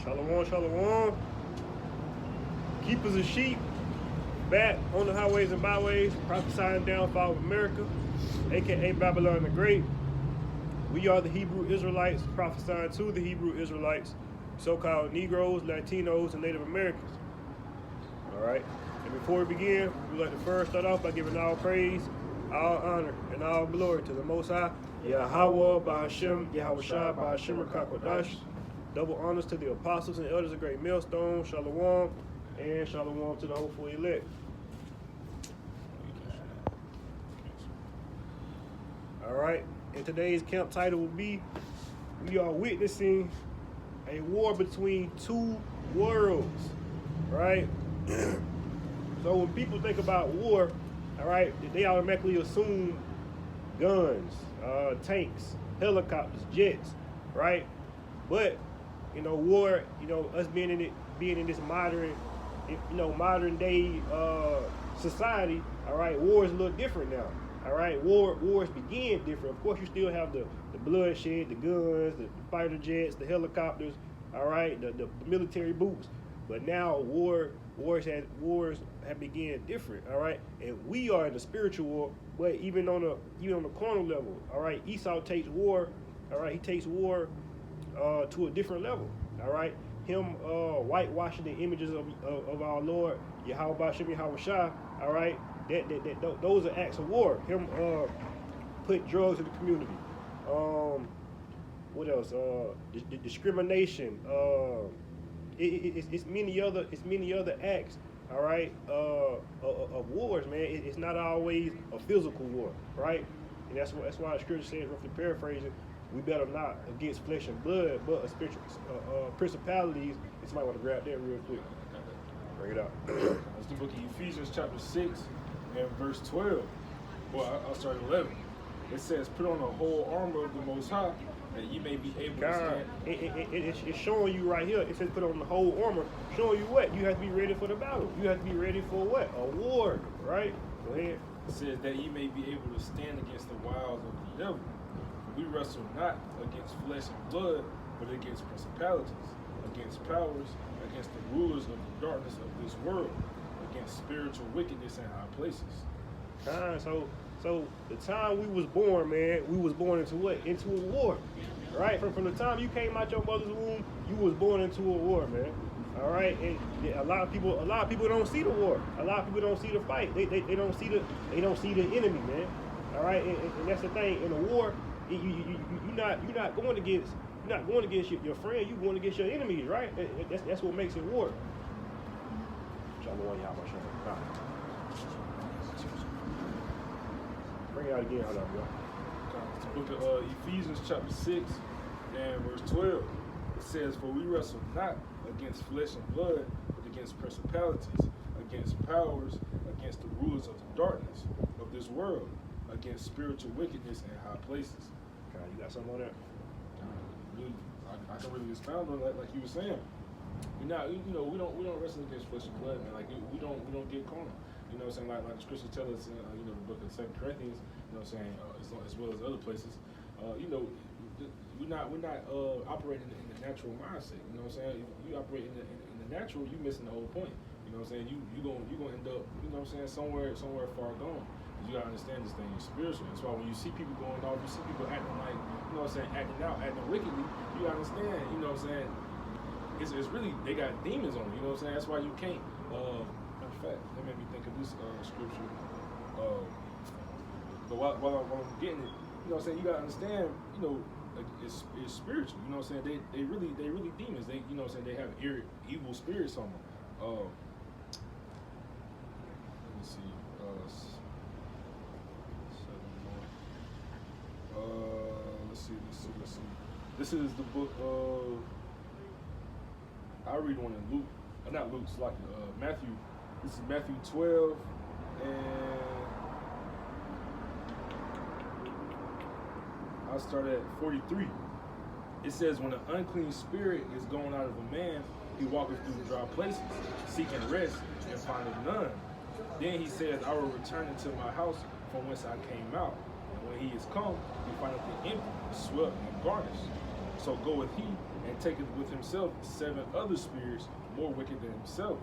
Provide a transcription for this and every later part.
Shalom, shalom. Keepers of sheep, back on the highways and byways, prophesying downfall of America, aka Babylon the Great. We are the Hebrew Israelites, prophesying to the Hebrew Israelites, so-called Negroes, Latinos, and Native Americans. All right. And before we begin, we'd like to first start off by giving all praise, all honor, and all glory to the Most High, Yahweh, Ba'ashem, Yahushua, Ba'ashem, Rakakwadash. Double honors to the apostles and elders of Great Millstone, Shalom, and Shalom to the hopeful elect. All right. And today's camp title will be, we are witnessing a war between two worlds, right? So when people think about war, all right, they automatically assume guns, tanks, helicopters, jets, right? But war, us being in this modern, modern day society, all right, war is a little different now. All right, wars begin different. Of course, you still have the bloodshed, the guns, the fighter jets, the helicopters, all right, the military boots. But now wars have begun different, all right, and we are in the spiritual war. But even on the carnal level, all right, Esau takes war, all right, he takes war to a different level, all right. Him whitewashing the images of our Lord Yahweh Ba'ashem Yahushua, all right. Those are acts of war. Him put drugs in the community. What else? The discrimination. It's many other acts. All right. Of wars, man. It's not always a physical war, right? And that's why the scripture says, roughly paraphrasing, we better not against flesh and blood, but a spiritual principalities. And somebody want to grab that real quick. Bring it out. That's the book of Ephesians chapter 6 and verse 12. Well, I'll start at 11. It says, put on the whole armor of the Most High, that ye may be able to stand. It's showing you right here. It says put on the whole armor, showing you what? You have to be ready for the battle. You have to be ready for what? A war, right? Go ahead. It says that ye may be able to stand against the wiles of the devil. For we wrestle not against flesh and blood, but against principalities, against powers, against the rulers of the darkness of this world, against spiritual wickedness in high places. So the time we was born, man, we was born into what? Into a war, right? From the time you came out your mother's womb, you was born into a war, man. All right, and a lot of people don't see the war. A lot of people don't see the fight. They don't see the enemy, man. All right, and that's the thing. In a war, you're not going against your friend. You're going against your enemies, right? That's what makes it war. Bring it out again. Hold on, bro. It's the book of Ephesians chapter 6 and verse 12. It says, for we wrestle not against flesh and blood, but against principalities, against powers, against the rulers of the darkness of this world, against spiritual wickedness in high places. Okay, you got something on that? I can really expound on that, like you were saying. We don't wrestle against flesh and blood, man. Like we don't get carnal. You know what I'm saying? Like the scriptures tell us, the book of 2 Corinthians. You know what I'm saying? As well as other places. We're not operating in the natural mindset. You know what I'm saying? If you operate in the natural, you're missing the whole point. You know what I'm saying? You gonna end up, you know what I'm saying, somewhere far gone. You gotta understand this thing is spiritual. That's why when you see people going off, you see people acting like, you know what I'm saying, acting out, acting wickedly, you gotta understand, you know what I'm saying, it's really, they got demons on it, you know what I'm saying? That's why you can't, in fact, that made me think of this scripture, but while I'm getting it, you know what I'm saying, you gotta understand, like it's spiritual, you know what I'm saying, they really demons, they, you know what I'm saying, they have evil spirits on them. Let me see, let's see. This is the book of, I'll read one in Luke, not Luke, it's like Matthew. This is Matthew 12, and I'll start at 43. It says, when an unclean spirit is going out of a man, he walketh through dry places, seeking rest, and findeth none. Then he says, I will return into my house from whence I came out. And when he is come, he findeth it empty, swept, and garnished. So goeth he and taketh with himself 7 other spirits more wicked than himself,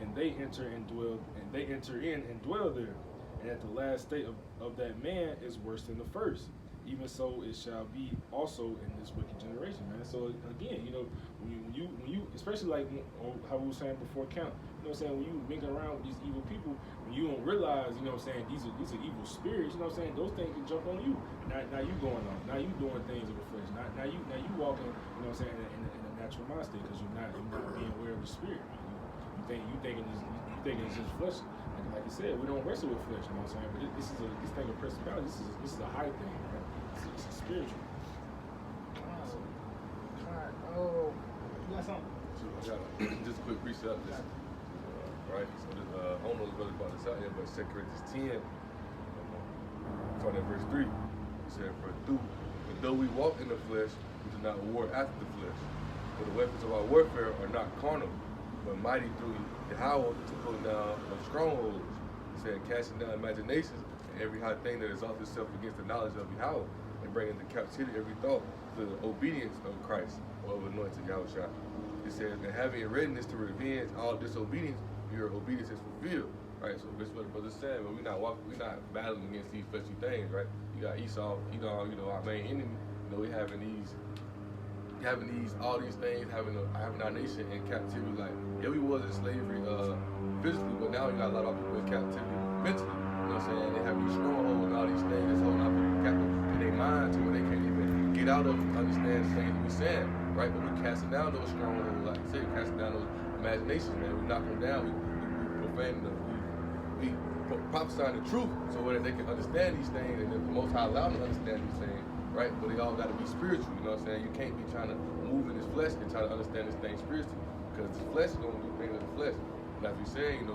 and they enter in and dwell there. And at the last state of that man is worse than the first. Even so it shall be also in this wicked generation, man. So again, when you especially like how we were saying before count, when you mingling around with these evil people, when you don't realize, these are evil spirits, those things can jump on you. Now you going on. Now you doing things of the flesh. Now you walking, in a natural mind state, because you're not being aware of the spirit. You thinking it's just flesh. Like you said, we don't wrestle with flesh, But this thing of principality, this is a high thing, right? It's spiritual. Oh, you got something? So I got just a quick precept. Right? So I don't know if brother brought this out here, but 2 Corinthians 10, starting at verse 3, it said, For though we walk in the flesh, we do not war after the flesh. For the weapons of our warfare are not carnal, but mighty through Yahweh to pull down of strongholds. He said, casting down imaginations and every high thing that exalts itself against the knowledge of Yahweh, and bringing into captivity every thought to the obedience of Christ, or of anointed Yahweh. He says, and having readiness to revenge all disobedience, your obedience is fulfilled. Right? So this is what the brother said, but we're not battling against these fleshly things, right? You got Esau, our main enemy. We having all these things, having our nation in captivity. Like, yeah, we was in slavery physically, but now we got a lot of people in captivity mentally. They have these strongholds and all these things that's holding our people captive in their mind to where they can't even get out of and understand the things that we're saying, right? But we're casting down those strongholds, like I said, casting down those imaginations, man. We knock them down, we profane them, we prophesying the truth so that they can understand these things, and the Most High allow them to understand these things, right? But they all got to be spiritual, You can't be trying to move in this flesh and try to understand this thing spiritually, because the flesh is going to do things of the flesh. Like you're saying,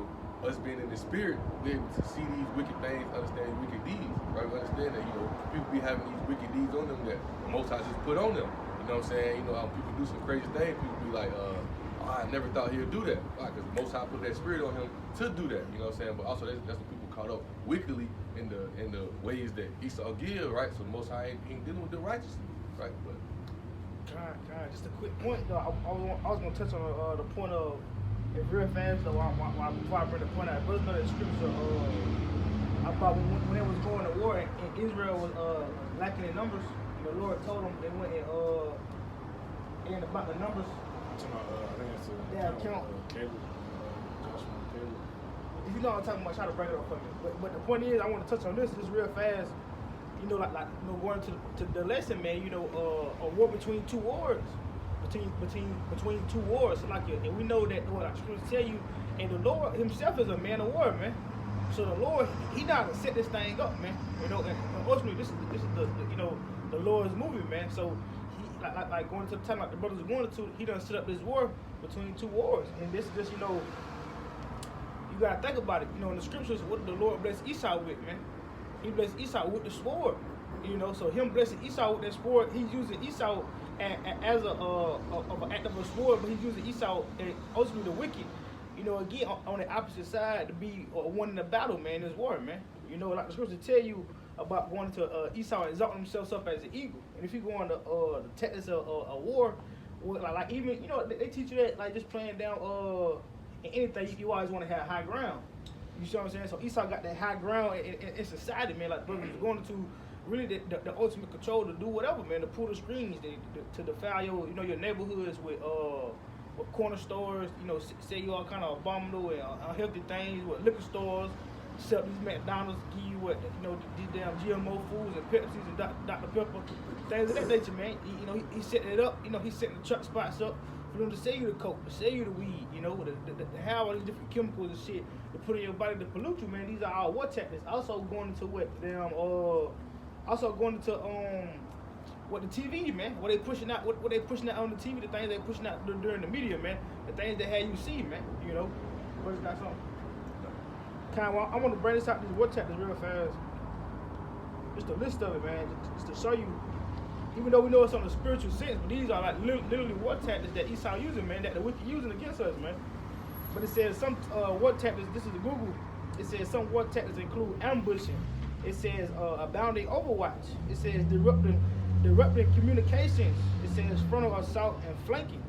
us being in the spirit, we're able to see these wicked things, understand these wicked deeds, right? We understand that, people be having these wicked deeds on them that the Most High just put on them. People do some crazy things, people be like, I never thought he would do that. Why? Because the Most High put that spirit on him to do that, But also that's when people caught up wickedly in the ways that Esau give, right? So the Most High ain't dealing with the righteously, right? But God, just a quick point though. I was gonna touch on the point of, if real fast though, before I bring the point out, brothers know that scripture. I thought when they was going to war and Israel was lacking in numbers, the Lord told them they went and about the numbers. Count. Caleb, Joshua and Caleb. If you know what I'm talking about, try to bring it up for me. But the point is, I want to touch on this real fast. Going to the lesson, man. A war between two wars, between two wars. And we know that what I'm supposed to tell you, and the Lord Himself is a man of war, man. So the Lord, He know how to set this thing up, man. And ultimately, this is the Lord's movie, man. So He like going to the time like the brothers are going to, He done set up this war between two wars, and this is just you gotta think about it. In the scriptures, what did the Lord bless Esau with, man? He blessed Esau with the sword. So Him blessing Esau with that sword, He's using Esau as an act of a sword, but He's using Esau and ultimately the wicked. Again on the opposite side to be one in the battle, man. This war, man. Like the scriptures tell you about going to Esau and exalting himself up as an eagle. And if you go on the tactics of a war, like even they teach you that, like just playing down in anything, you always want to have high ground. You see what I'm saying? So Esau got that high ground in society, man. Like brothers was going to really the ultimate control to do whatever, man. To pull the strings, to defile your neighborhoods with corner stores. Say you all kind of abominable and unhealthy things with liquor stores. Sell these McDonald's, give you these damn GMO foods and Pepsis and Dr. Pepper, things of that nature, man. He setting it up. He's setting the truck spots up for them to sell you the coke, to sell you the weed. To have all these different chemicals and shit to put in your body to pollute you, man. These are all war tactics. Also going into what the TV, man. What they pushing out on the TV, the things they pushing out during the media, man. The things they had you see, man. What's got something? I want to bring this out, these war tactics real fast. Just a list of it, man. Just to show you, even though we know it's on the spiritual sense, but these are like literally war tactics that Esau using, man, that the wicked using against us, man. But it says some war tactics, this is the Google, it says some war tactics include ambushing. It says abounding overwatch. It says disrupting communications. It says frontal assault and flanking.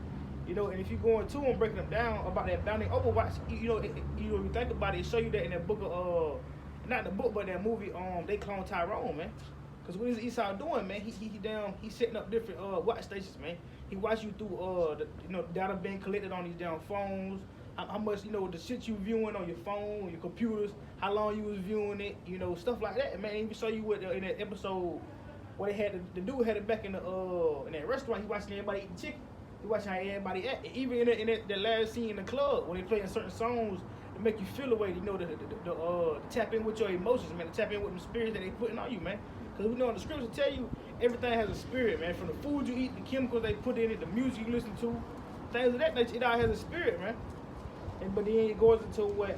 You know, and if you go into them, breaking them down about that bounding Overwatch, you know, you think about it, it show you that in that book of, not the book, but that movie, they clone Tyrone, man. Because what is Esau doing, man? He's setting up different watch stations, man. He watch you through the data being collected on these damn phones. How much, the shit you viewing on your phone, your computers, how long you was viewing it, stuff like that, man. Even show you what in that episode where they had the dude had it back in that restaurant. He watching everybody eating chicken. He watching how everybody act. Even in the last scene in the club when they playing certain songs to make you feel away, to tap in with your emotions, man. To tap in with the spirits that they putting on you, man. Because we know the scriptures tell you everything has a spirit, man. From the food you eat, the chemicals they put in it, the music you listen to, things of that nature, it all has a spirit, man. But then it goes into what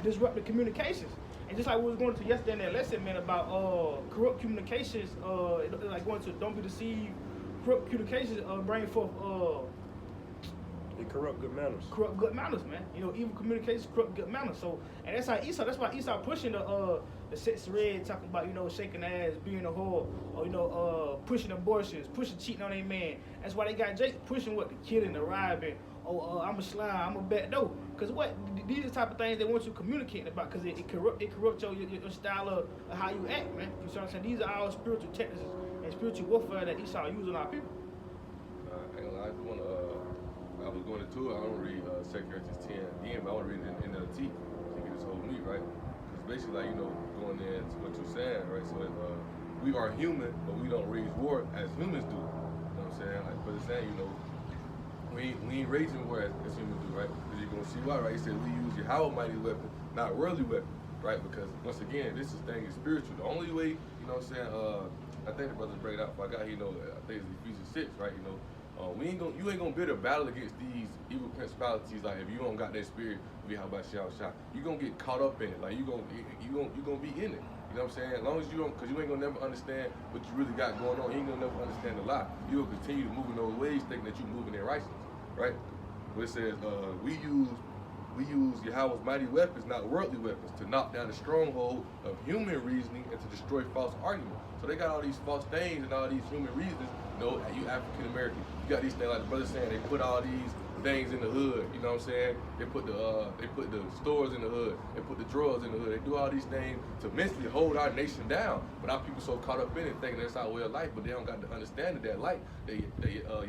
disruptive communications. And just like we was going to yesterday in that lesson, man, about corrupt communications, like going to don't be deceived, corrupt communications bring forth They corrupt good manners. Corrupt good manners, man. Evil communications corrupt good manners. So, and that's why Esau pushing the sex red, talking about, shaking ass, being a whore, or, pushing abortions, pushing cheating on a man. That's why they got Jake pushing what? The killing, the robbing. I'm a slime, I'm a bad dope. Because what? These are the type of things they want you communicating about, because it corrupts your style of how you act, man. You see what I'm saying? These are all spiritual techniques and spiritual warfare that Esau uses on our people. I ain't gonna lie, I was going into it, I don't read 2 Corinthians 10 again, but I want to read it in NLT to get this whole meat, right? Because basically, like, going into what you're saying, right? So we are human, but we don't wage war as humans do. You know what I'm saying? Like, but it's saying, we ain't raging war as humans do, right? Because you're going to see why, right? He said we use Yahweh mighty weapon, not worldly weapon, right? Because, once again, this thing is spiritual. The only way, you know what I'm saying, I think the brothers break it out, if I got here, I think it's Ephesians 6, right? You ain't gonna build a battle against these evil principalities. Like, if you don't got that spirit, how about shot? You gonna get caught up in it. Like, you gonna be in it. You know what I'm saying? As long as you don't, because you ain't gonna never understand what you really got going on. You ain't gonna never understand the lie. You gonna continue to move in those ways, thinking that you're moving in righteousness, right? But it says we use Yahweh's mighty weapons, not worldly weapons, to knock down the stronghold of human reasoning and to destroy false arguments. So they got all these false things and all these human reasons. You African American, you got these things like the brother saying, they put all these things in the hood. You know what I'm saying? They put the stores in the hood. They put the drugs in the hood. They do all these things to mentally hold our nation down. But our people so caught up in it, thinking that's our way of life. But they don't got to understand that light that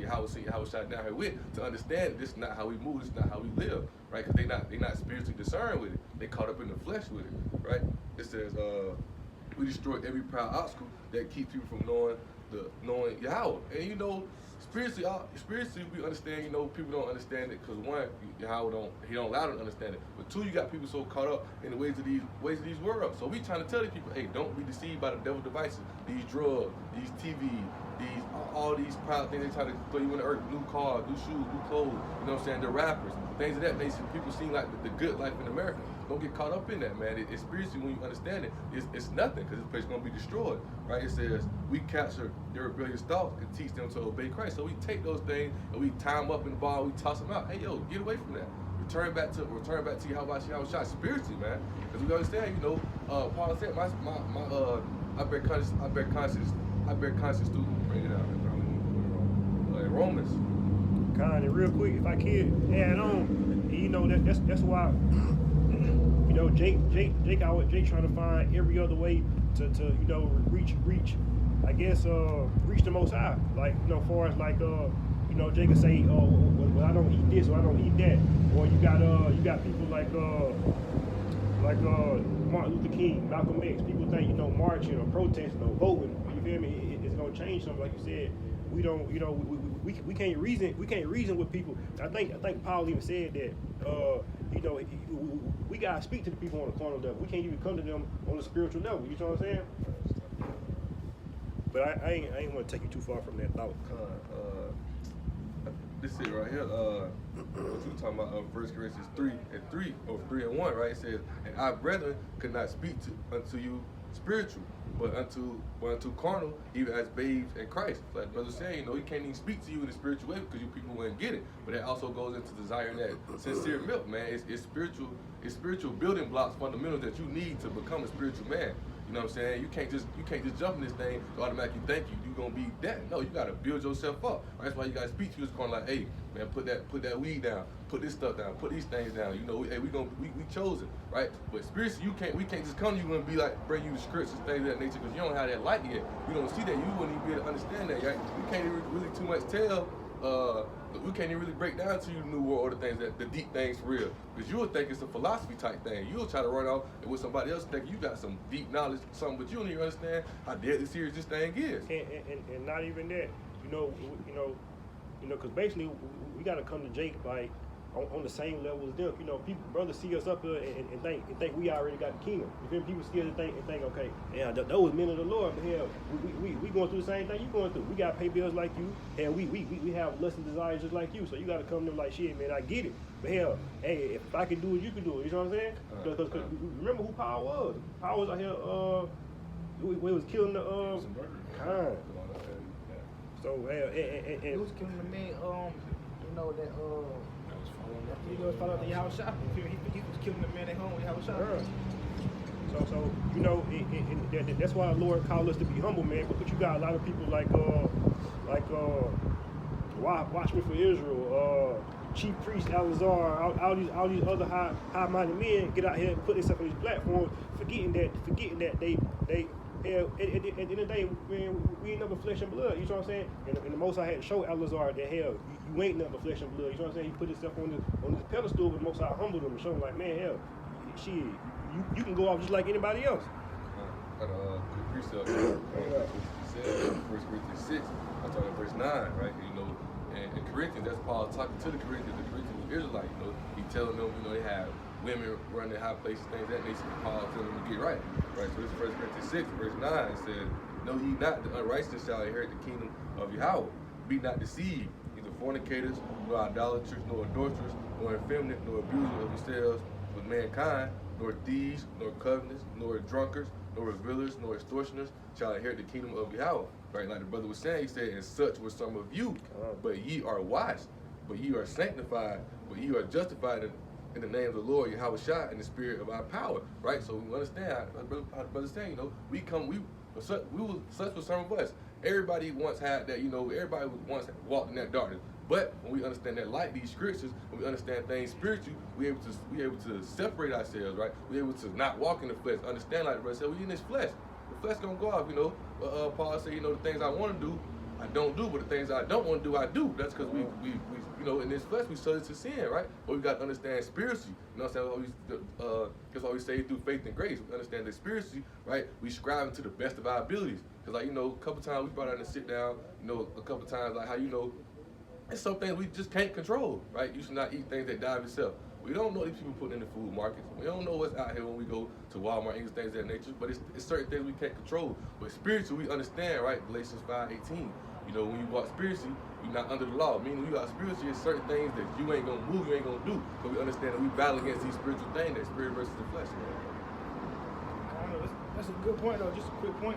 Yahweh shot down here with, to understand that this is not how we move. This is not how we live, right? Because they not spiritually discerned with it. They caught up in the flesh with it, right? It says we destroy every proud obstacle that keeps people from knowing Yahweh. And spiritually we understand, people don't understand it because one, Yahweh don't allow them to understand it. But two, you got people so caught up in the ways of these worlds. So we trying to tell these people, hey, don't be deceived by the devil devices, these drugs, these TV, all these proud things they try to throw you in the earth, new cars, new shoes, new clothes, you know what I'm saying, the rappers, things of that nature. People seem like the good life in America. Don't get caught up in that, man. It's spiritually, when you understand it, it's nothing, because this place is going to be destroyed, right? It says we capture their rebellious thoughts and teach them to obey Christ. So we take those things and we tie them up in the ball, we toss them out. Hey, yo, get away from that. Return back to you. How about you? Shot spiritually, man. Because we understand, Paul said, I bear conscience through, bring it out. Romans. Kind of real quick, if I could add on, that's why. Jake trying to find every other way to reach the Most High. Like, far as like Jake can say, well, I don't eat this or I don't eat that. Or you got people like Martin Luther King, Malcolm X. People think marching or protesting or voting, you feel me? It's gonna change something. Like you said, we don't we can't reason with people. I think Paul even said that we gotta speak to the people on the carnal level. We can't even come to them on the spiritual level. You know what I'm saying? But I ain't want to take you too far from that thought. This is it right here. What you talking about? 1 Corinthians 3:3 or 3:1, right? It says, "And our brethren could not speak unto you spiritual, but unto carnal, even as babes in Christ." Like the brother saying, he can't even speak to you in the spiritual way because you people wouldn't get it. But that also goes into desiring that sincere milk, man. It's spiritual building blocks, fundamentals that you need to become a spiritual man. You know what I'm saying? You can't just jump in this thing to automatically think you're gonna be that. No, you gotta build yourself up. That's why you gotta speak to us going like, hey man, put that weed down, put this stuff down, put these things down. You know, hey, we chosen, right? But spiritually, we can't just come to you and be like, bring you the scripts and things of that nature because you don't have that light yet. You don't see that. You wouldn't even be able to understand that, right? You can't even really too much tell. We can't even really break down to you the new world or the things that the deep things for real. Because you would think it's a philosophy type thing. You'll try to run off and with somebody else think you got some deep knowledge, something, but you don't even understand how deadly serious this thing is. And not even that, because basically we got to come to Jake like on the same level as them. You know, people, brothers see us up here and think we already got the kingdom. You feel me? People scared to think, okay, yeah, those men of the Lord, but hell, we going through the same thing you going through. We got to pay bills like you. Hell, we have lust and desires just like you. So you got to come to them like, shit, man, I get it. But hell, hey, if I can do it, you can do it. You know what I'm saying? Because remember who Power was. Power was out here, we was killing the kind. So He was killing the man, he was following the Yahweh Shah. He was killing the man at home with Yahweh Shah. So that's why the Lord called us to be humble, man. But you got a lot of people like Watchman for Israel, Chief Priest Alazar, all these other high-minded men get out here and put themselves on these platforms, forgetting that they hell, at the end of the day, man, we ain't nothing flesh and blood. You know what I'm saying? And the Most High had to show Alazar that hell, you ain't nothing flesh and blood. You know what I'm saying? He put himself on this pedestal, but the Most High humbled him and showed him like, man, hell, shit, you can go off just like anybody else. Good precept. You said, 1 Corinthians 6, I'm talking verse 9, right? You know, and Corinthians, that's Paul talking to the Corinthians were Israelites. You know, he telling them, they have women running high places, things that nature. Paul telling them to get right. Right. So this is 1 Corinthians 6, verse 9. It says, "Know ye not the unrighteous shall inherit the kingdom of Yahweh? Be not deceived, neither fornicators, nor idolaters, nor adulterers, nor effeminate, nor abusers of yourselves with mankind, nor thieves, nor covetous, nor drunkards, nor revilers, nor extortioners shall inherit the kingdom of Yahweh." Right, like the brother was saying, he said, "And such were some of you, but ye are washed, but ye are sanctified, but ye are justified in the name of the Lord Yahweh Shah in the spirit of our power." Right, so we understand how the brother's saying, such was some of us. Everybody once had that, everybody once walked in that darkness. But when we understand that light, these scriptures, when we understand things spiritually, we able to separate ourselves, right? We able to not walk in the flesh, understand like the brother said, we in this flesh. The flesh gonna go off, Paul said, the things I want to do, I don't do, but the things I don't want to do, I do. That's because we in this flesh, we subject to sin, right? But we got to understand spiritually. You know what I'm saying? That's why we say through faith and grace. We understand that spiritually, right? We strive to the best of our abilities. Because, a couple times we brought out and sit down, a couple times, like how, it's some things we just can't control, right? You should not eat things that die of itself. We don't know these people putting in the food markets. We don't know what's out here when we go to Walmart and things of that nature, but it's certain things we can't control. But spiritually, we understand, right? Galatians 5:18. When you walk spiritually, you're not under the law. Meaning you are spiritually, it's certain things that you ain't gonna move, you ain't gonna do. But we understand that we battle against these spiritual things, that spirit versus the flesh. That's a good point, though. Just a quick point.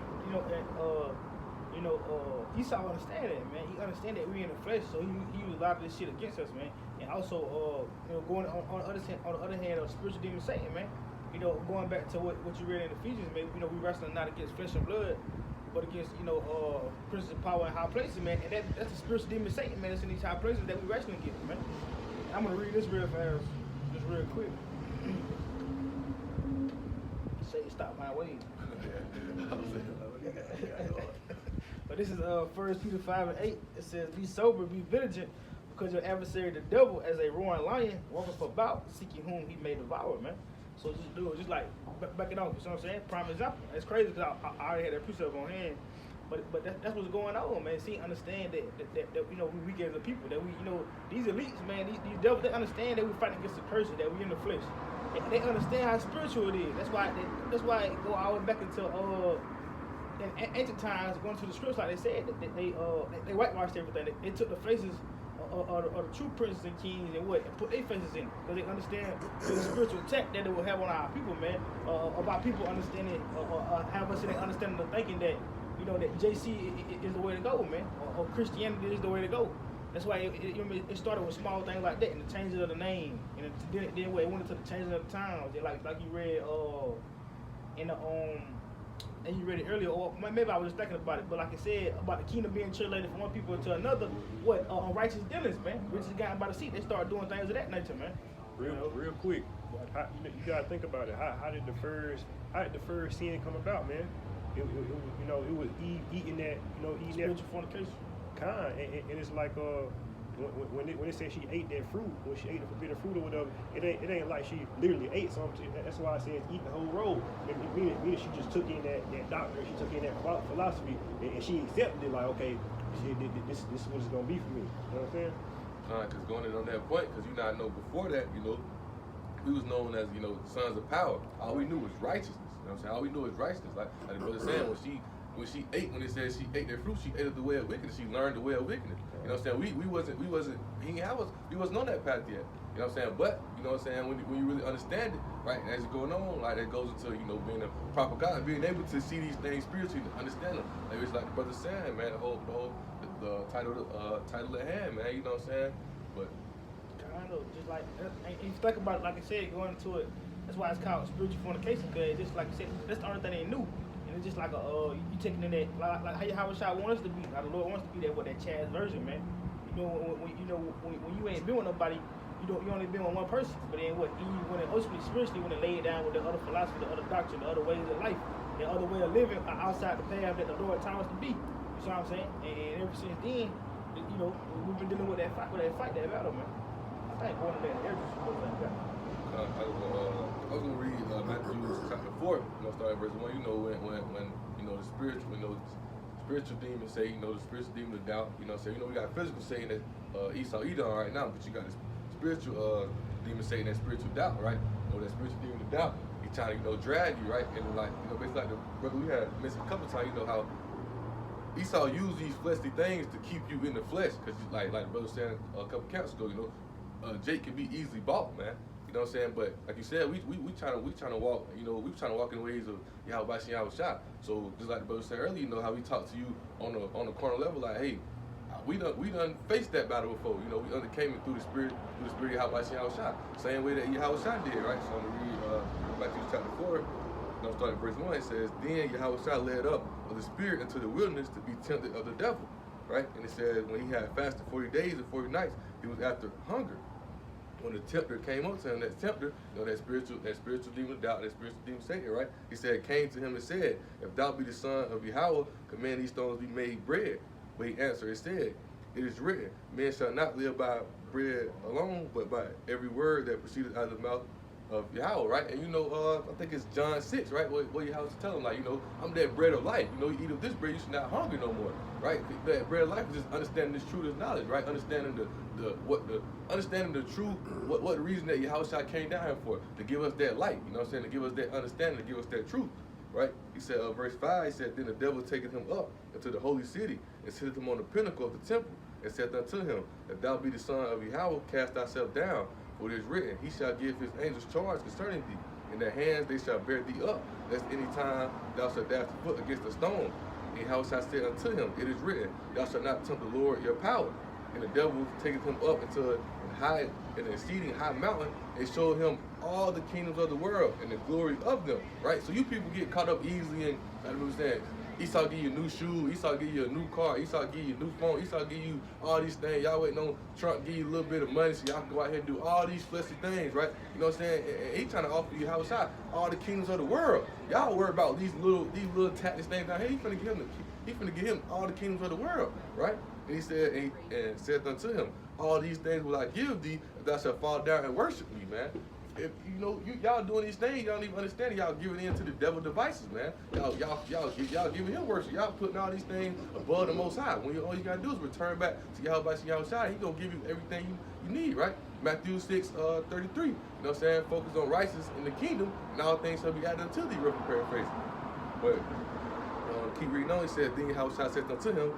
Esau understand that, man. He understand that we in the flesh, so he used a lot of this shit against us, man. And also, going on the other hand, spiritual demon Satan, man. Going back to what you read in Ephesians, man. We wrestling not against flesh and blood, but against principles of power in high places, man. And that's the spiritual demon Satan, man. That's in these high places that we wrestling against, man. I'm gonna read this real fast, just real quick. Satan, stop my way. But this is 1 Peter 5:8. It says, "Be sober, be vigilant, because your adversary the devil, as a roaring lion, walketh about, seeking whom he may devour," man. So just like back it off. You know what I'm saying? Prime example. It's crazy because I already had that precept on hand. But that's what's going on, man. See, understand that we weak as a people. That we these elites, man, these devils, they understand that we fighting against the curse, that we in the flesh. They understand how spiritual it is. That's why it go all the way back into in ancient times, going to the scripts, like they said, that they whitewashed everything. They took the faces of the true princes and kings and put their faces in, because they understand the spiritual attack that they will have on our people, man. About people understanding, have us in their understanding of thinking that that JC is the way to go, man, or Christianity is the way to go. That's why it started with small things like that, and the changing of the name, and then it went into the changing of the times. Like you read in the and you read it earlier, or maybe I was just thinking about it, but like I said, about the kingdom being translated from one people to another, what, unrighteous dealings, man. Riches gotten by the seat, they start doing things of that nature, man. Real quick. You gotta think about it. How did the first sin come about, man? It was Eve eating that, eating that Spiritual fornication. kind, and it's like when it said she ate that fruit, when she ate the forbidden fruit or whatever, it ain't like she literally ate something. That's why I say it's eating the whole roll. Meaning she just took in that doctrine, she took in that philosophy, and she accepted it. Like, okay, this is what it's gonna be for me. You know what I'm saying? Because going in on that point, because you not know before that, we was known as, sons of power. All we knew was righteousness. You know what I'm saying? All we knew was righteousness. Like the brother saying, when it said she ate that fruit, she ate of the way of wickedness. She learned the way of wickedness. You know what I'm saying? We wasn't on that path yet. You know what I'm saying? But, you know what I'm saying, when you really understand it, right, and as it's going on, like that goes into, being a proper God, being able to see these things spiritually, to understand them. Like it's like the brother saying, man, the title at hand, man, you know what I'm saying? But Kind of, just like, and you think about it, like I said, going into it, that's why it's called spiritual fornication, because just like I said, that's the only thing they knew. And it's just like you taking in that, like how Shah wants us to be, like the Lord wants to be that, with that Chad's version, man. When you ain't been with nobody, you only been with one person. But then when it ultimately spiritually, when it laid down with the other philosophy, the other doctrine, the other ways of life, the other way of living outside the path that the Lord taught us to be. You see what I'm saying? And ever since then, we've been dealing with that fight, that battle, man. I think going to that area is supposed to that. I was gonna read Matthew chapter 4, starting verse 1. When the spiritual demons say, the spiritual demon of doubt, we got physical saying that Esau Edom right now, but you got the spiritual demon saying that spiritual doubt, right? That spiritual demon of doubt, he trying to drag you, right? And basically like the brother we had mentioned a couple of times, how Esau used these fleshly things to keep you in the flesh, because like the brother was saying a couple camps ago, Jake can be easily bought, man. You know what I'm saying? But like you said, we trying to walk, we trying to walk in the ways of Yahweh Shah. So just like the brother said earlier, how we talk to you on the corner level, like, hey, we done faced that battle before. We undercame it through the spirit of Yahweh Shah. Same way that Yahweh Shah did, right? So I'm gonna read Matthew chapter 4. Starting verse 1, it says, then Yahweh Shah led up of the spirit into the wilderness to be tempted of the devil, right? And it says, when he had fasted 40 days and 40 nights, he was after hunger. When the tempter came up to him, that tempter, that spiritual demon of doubt, that spiritual demon Satan, right? He said, came to him and said, if thou be the son of Yahweh, command these stones be made bread. But he answered and said, it is written, men shall not live by bread alone, but by every word that proceedeth out of the mouth of Yahweh, right? And I think it's John 6, right? What Yahweh is telling him, like, I'm that bread of life. You eat of this bread, you should not hunger no more, right? That bread of life is just understanding this truth, this knowledge, right? Understanding understanding the truth, what the reason that Yahweh Shah came down here for, to give us that light, to give us that understanding, to give us that truth, right? He said, verse 5, he said, then the devil taketh him up into the holy city, and sitteth him on the pinnacle of the temple, and said unto him, if thou be the son of Yahweh, cast thyself down, for it is written, he shall give his angels charge concerning thee. In their hands they shall bear thee up, lest any time thou shalt dash the foot against a stone. And Yahweh shall say unto him, it is written, thou shalt not tempt the Lord your power. And the devil taketh him up into an exceeding high mountain, and showed him all the kingdoms of the world and the glory of them. Right? So you people get caught up easily in, I understand, Esau give you a new shoe, Esau give you a new car, Esau give you a new phone, Esau give you all these things. Y'all waiting on Trump give you a little bit of money so y'all can go out here and do all these fleshly things, right? You know what I'm saying? And he trying to offer you how shot all the kingdoms of the world. Y'all worry about these little tactics things down here. He finna give him all the kingdoms of the world, right? And he said, and said unto him, all these things will I give thee if thou shalt fall down and worship me, man. If y'all doing these things, y'all don't even understand it. Y'all giving in to the devil devices, man. Y'all giving him worship. Y'all putting all these things above the Most High. When all you gotta do is return back to Yahweh Shah. He gonna give you everything you need, right? Matthew 6:33. You know what I'm saying? Focus on righteousness in the kingdom, and all things shall be added unto thee. Rough paraphrase. But keep reading on. He said, then Yahweh Shah said unto him,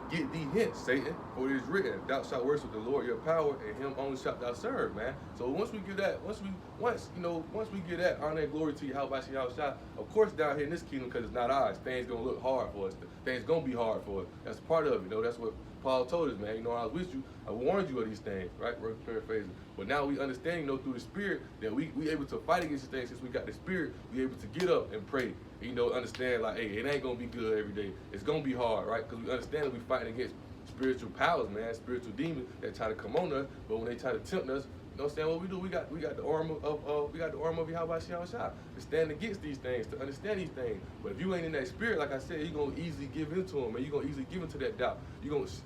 get thee hence, Satan, for it is written, thou shalt worship the Lord your power, and him only shalt thou serve, man. So once we give that, once we give that honor and glory to Yahweh Shah, of course down here in this kingdom, because it's not ours, things gonna look hard for us. Things gonna be hard for us. That's part of it, that's what Paul told us, man, you know, I was with you, I warned you of these things, right? We're paraphrasing. But now we understand, you know, through the Spirit that we able to fight against these things. Since we got the Spirit, we able to get up and pray. You know, understand like, hey, it ain't gonna be good every day. It's gonna be hard, right? Because we understand that we fighting against spiritual powers, man, spiritual demons that try to come on us. But when they try to tempt us, you know what I'm saying? What we do, we got the armor of Yahweh Shah to stand against these things, to understand these things. But if you ain't in that spirit, like I said, you're gonna easily give into them, and you're gonna easily give into that doubt.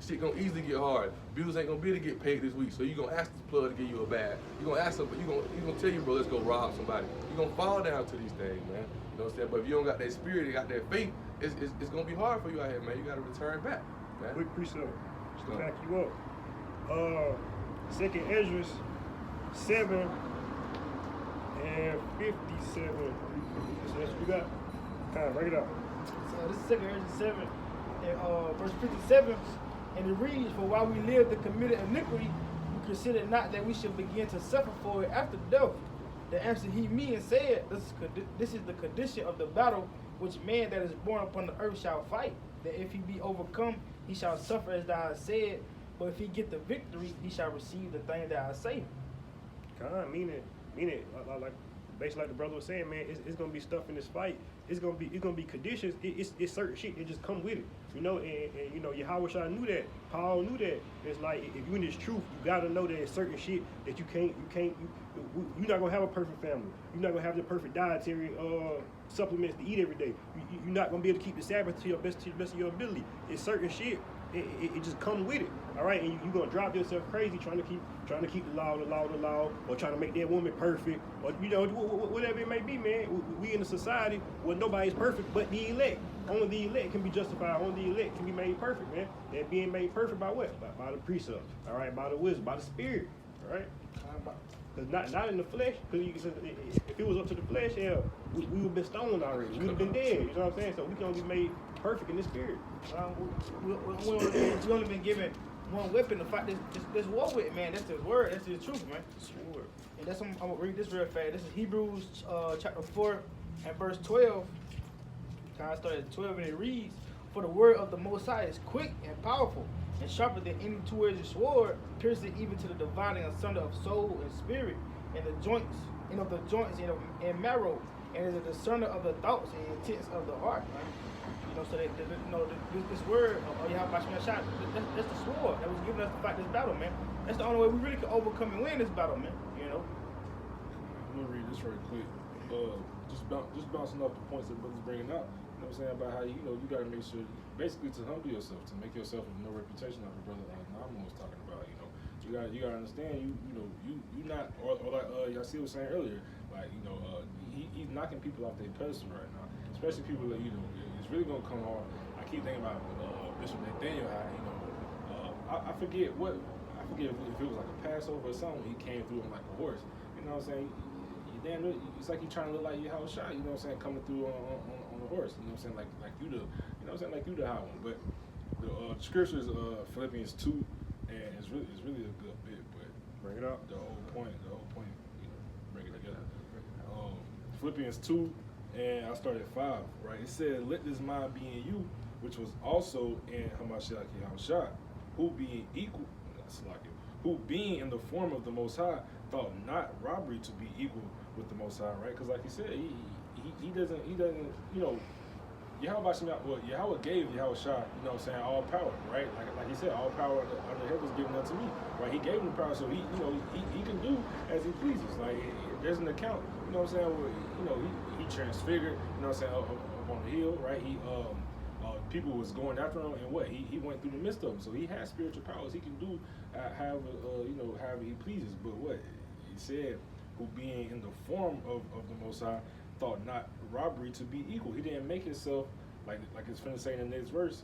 Shit gonna easily get hard. Bills ain't gonna be able to get paid this week, so you're gonna ask the plug to give you a bag. You're gonna ask somebody, you're gonna tell your bro, let's go rob somebody. You're gonna fall down to these things, man. You know what I'm saying? But if you don't got that spirit, you got that faith, it's gonna be hard for you out here, man. You gotta return back, man. Quick precept to back you up. Second Esdras 7 and 57. So that's what you got. Kind of break it up. So this is 2 Esdras 7 and verse 57, and it reads, "For while we live the committed iniquity, we consider not that we should begin to suffer for it after death. The answer he me and said, this is the condition of the battle which man that is born upon the earth shall fight. That if he be overcome, he shall suffer as thou hast said. But if he get the victory, he shall receive the thing that I say." Meaning, like basically like the brother was saying, man, it's gonna be stuff in this fight. It's gonna be conditions. It's certain shit that just come with it, you know. And you know, Yahweh Shah knew that. Paul knew that. It's like if you in this truth, you gotta know that it's certain shit that you're not gonna have a perfect family. You're not gonna have the perfect dietary supplements to eat every day. You're not gonna be able to keep the Sabbath to the best of your ability. It's certain shit. It just comes with it, all right. And you're gonna drop yourself crazy trying to keep the law, or trying to make that woman perfect, or you know whatever it may be, man. We in a society where nobody's perfect but the elect. Only the elect can be justified. Only the elect can be made perfect, man. They're being made perfect by what? By the precepts, all right. By the wisdom, by the Spirit, all right. Cause not in the flesh. Cause if it was up to the flesh, hell, we would have been stoned already. We would have been dead. You know what I'm saying? So we can only be made perfect in the Spirit. We only been given one weapon to fight this war with, man. That's the word. That's the truth, man. Sure. And that's I'm gonna read this real fast. This is Hebrews chapter 4 and verse 12. I started at 12 and it reads, "For the word of the Most High is quick and powerful, and sharper than any two-edged sword, piercing even to the dividing asunder of soul and spirit, and the joints, and of the joints and marrow, and is a discerner of the thoughts and intents of the heart." Right? You know, so this word of Yahweh Shah, that's the sword that was given us to fight this battle, man. That's the only way we really can overcome and win this battle, man. You know. I'm gonna read this right quick. Just bouncing off the points that brother's bringing out. You know what I'm saying, about how you gotta make sure, basically, to humble yourself, to make yourself of no reputation, like the brother Namu was talking about. You gotta understand, you not, or like Yasir was saying earlier, like he's knocking people off their pedestal right now, especially people that it's really gonna come hard. I keep thinking about Bishop Nathaniel, how I forget if it was like a Passover or something. He came through on like a horse. You know what I'm saying? It's like he's trying to look like Yahweh Shah, you know what I'm saying, coming through on a horse, you know what I'm saying, like you the high one. But the scriptures, Philippians 2, and it's really a good bit, but Bring it up. the whole point, bring it together. Philippians 2, and I started at 5, right? It said, "Let this mind be in you, which was also in Hamashiach Yahweh Shah, who being in the form of the Most High, thought not robbery to be equal with the Most High," right? Because like he said, he doesn't, Yahweh gave Yahweh Shah, you know what I'm saying, all power, right? Like he said, all power under heaven was given unto me, right? He gave him the power, so he can do as he pleases. Like there's an account, you know what I'm saying, where, he transfigured, you know what I'm saying, up on the hill, right? People was going after him, and what he went through the midst of them. So he has spiritual powers. He can do however he pleases. But what he said, who being in the form of the Most High, thought not robbery to be equal. He didn't make himself like it's finna say in the next verse,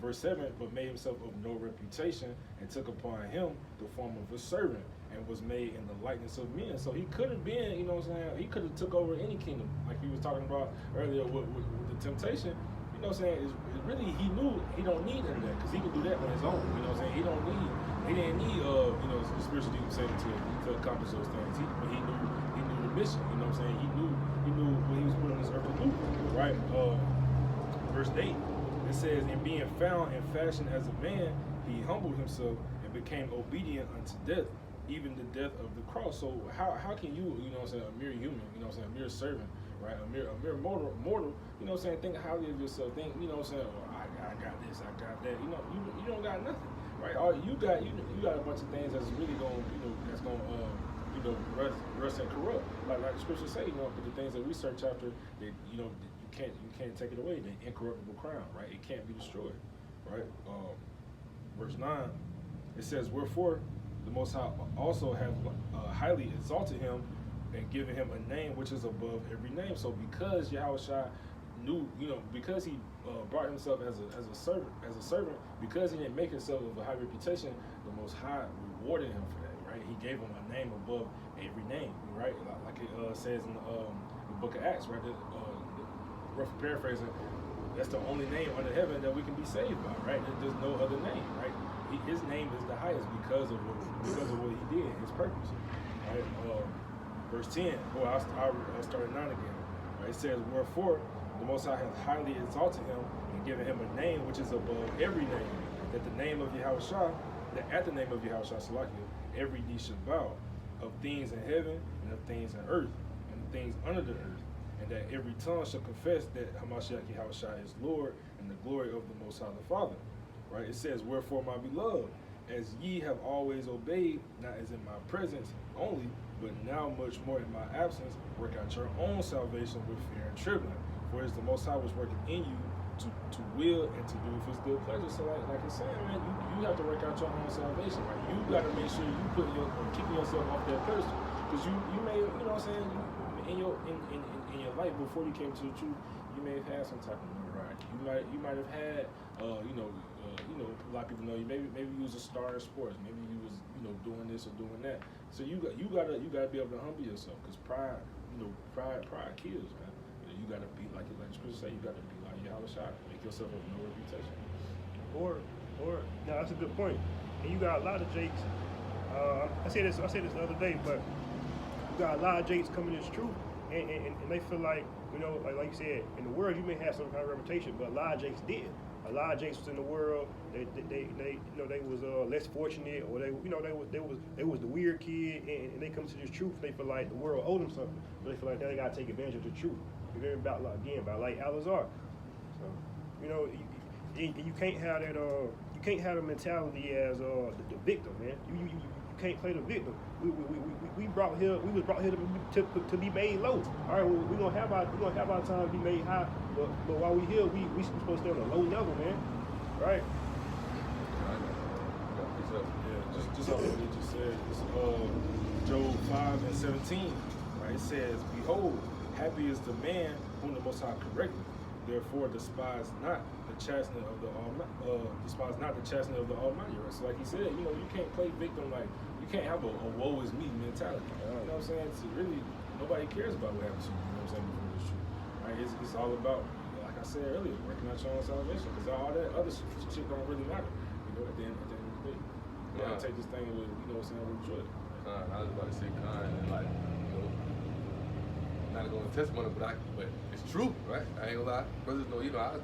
verse 7, but made himself of no reputation, and took upon him the form of a servant, and was made in the likeness of men. So he could have been, you know what I'm saying, he could have took over any kingdom, like he was talking about earlier with the temptation. You know what I'm saying? It's really, he knew he don't need any of that, because he can do that on his own. You know what I'm saying? He didn't need the spiritual demon Satan to accomplish those things. But he knew the mission. You know what I'm saying? He knew what he was put on this earth to do. Right? Verse 8, it It says, "And being found and fashioned as a man, he humbled himself and became obedient unto death, even the death of the cross." So how can you, you know what I'm saying, a mere human, you know what I'm saying, a mere servant, right, a mere mortal, you know what I'm saying, think highly of yourself, think, you know what I'm saying, oh, I got this, I got that, you know, you don't got nothing, right? All you got a bunch of things that's really going, you know, that's going you know, rust and corrupt, like the scriptures say, you know, but the things that we search after, they, you know, you can't take it away, the incorruptible crown, right? It can't be destroyed, right? Verse 9, it says, "Wherefore the Most High also have highly exalted him and given him a name which is above every name." So because Yahushua knew, you know, because he brought himself as a servant, because he didn't make himself of a high reputation, the Most High rewarded him for that, right? He gave him a name above every name, right? Like it says in the book of Acts, right? The rough paraphrasing, that's the only name under heaven that we can be saved by, right? There's no other name, right? His name is the highest because of what he did, his purpose, right? Verse 10. I'll start at 9 again. Right? It says, "Wherefore the Most High hath highly exalted him and given him a name which is above every name, that the name of Yahushua, that at the name of Yahushua Salakia, every knee should bow, of things in heaven and of things in earth and of things under the earth, and that every tongue shall confess that Hamashiach Yahushua is Lord, and the glory of the Most High the Father." Right? It says, "Wherefore, my beloved, as ye have always obeyed, not as in my presence only, but now much more in my absence, work out your own salvation with fear and trembling. For it is the Most High was working in you to will and to do with his good pleasure." So like it's saying, man, you have to work out your own salvation, right? You got to make sure you keeping yourself off that pedestal, because you may, you know what I'm saying, in your life before you came to the truth, you may have had some type of notoriety. You might have had, you know, a lot of people know you. Maybe you was a star in sports. Maybe you was, you know, doing this or doing that. So you gotta be able to humble yourself, because pride kills, man. You gotta be like the scripture say. You gotta be like Yahushua. Make yourself of no reputation. Or no, that's a good point. And you got a lot of Jakes. I said this the other day, but you got a lot of Jakes coming to this truth, and they feel like, you know, like you said, in the world you may have some kind of reputation, but a lot of Jakes did. A lot of Jakes was in the world. They you know, they was less fortunate, or they was the weird kid, and they come to this truth. They feel like the world owed them something. So they feel like they gotta take advantage of the truth. You hear about like Al-Azhar. So, you know, you can't have that. You can't have the mentality as the victim, man. You can't play the victim. We was brought here to be made low. All right, well, we're gonna have our time to be made high, but while we here, we supposed to stay on a low level, man. Right? Yeah, just off what you just said. It's Job 5:17, right? It says, "Behold, happy is the man whom the Most High correcteth. Therefore, despise not the chastening of the Almighty." Right? So, like he said, you know, you can't play victim. Like, you can't have a woe is me mentality. You know what I'm saying? It's really, nobody cares about what happens to you. You know what I'm saying? Before this truth, right? It's all about, like I said earlier, working out your own salvation, because all that other shit don't really matter. You know, at the end of the day, you gotta take this thing with, you know what I'm saying, with joy. I was about to say kind, and like, you know, not going to testimony, but it's true, right? I ain't gonna lie. Brothers know, you know, I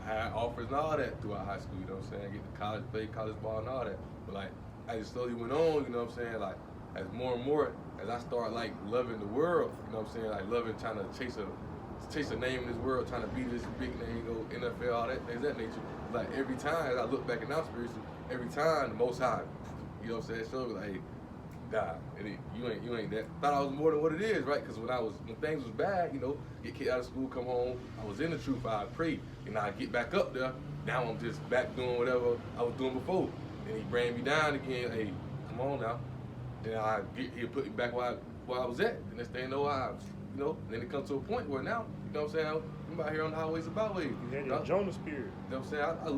had offers and all that throughout high school, you know what I'm saying? Get to college, play college ball and all that. But like, as it slowly went on, you know what I'm saying? Like, as more and more, as I start like loving the world, you know what I'm saying? Like loving, trying to chase a name in this world, trying to be this big name, go NFL, all that things of that nature. Like every time as I look back at now spiritually, every time the Most High, you know what I'm saying? Show me like, hey, God, you ain't that. Thought I was more than what it is, right? Because when things was bad, you know, get kicked out of school, come home, I was in the truth, I'd pray, and I get back up there. Now I'm just back doing whatever I was doing before. And he bring me down again. Hey, come on now. Then he'll put me back where I was at. The next thing you know, you know, then it comes to a point where now, you know what I'm saying, I'm out here on the highways and byways. You had that Jonah spirit. You know what I'm saying? I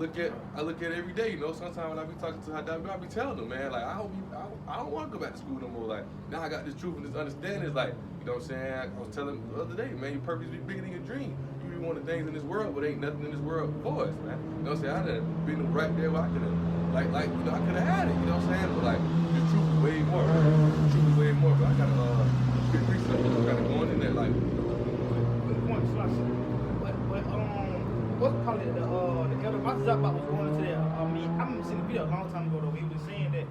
look at it every day, you know. Sometimes when I be talking to Hadabi, I be telling them, man, like I don't want to go back to school no more. Like now I got this truth and this understanding. It's like, you know what I'm saying? I was telling them the other day, man, your purpose be bigger than your dream. You be one of the things in this world, but ain't nothing in this world for us, man. You know what I'm saying? I done been right there where I could have, like, you know, I could have had it. You know what I'm saying? But like, the truth is way more. The truth is way more. But I gotta big research. I gotta go in there, like. What's called it? The Apostle Zach was going into that. I remember seeing a video a long time ago though. He was saying that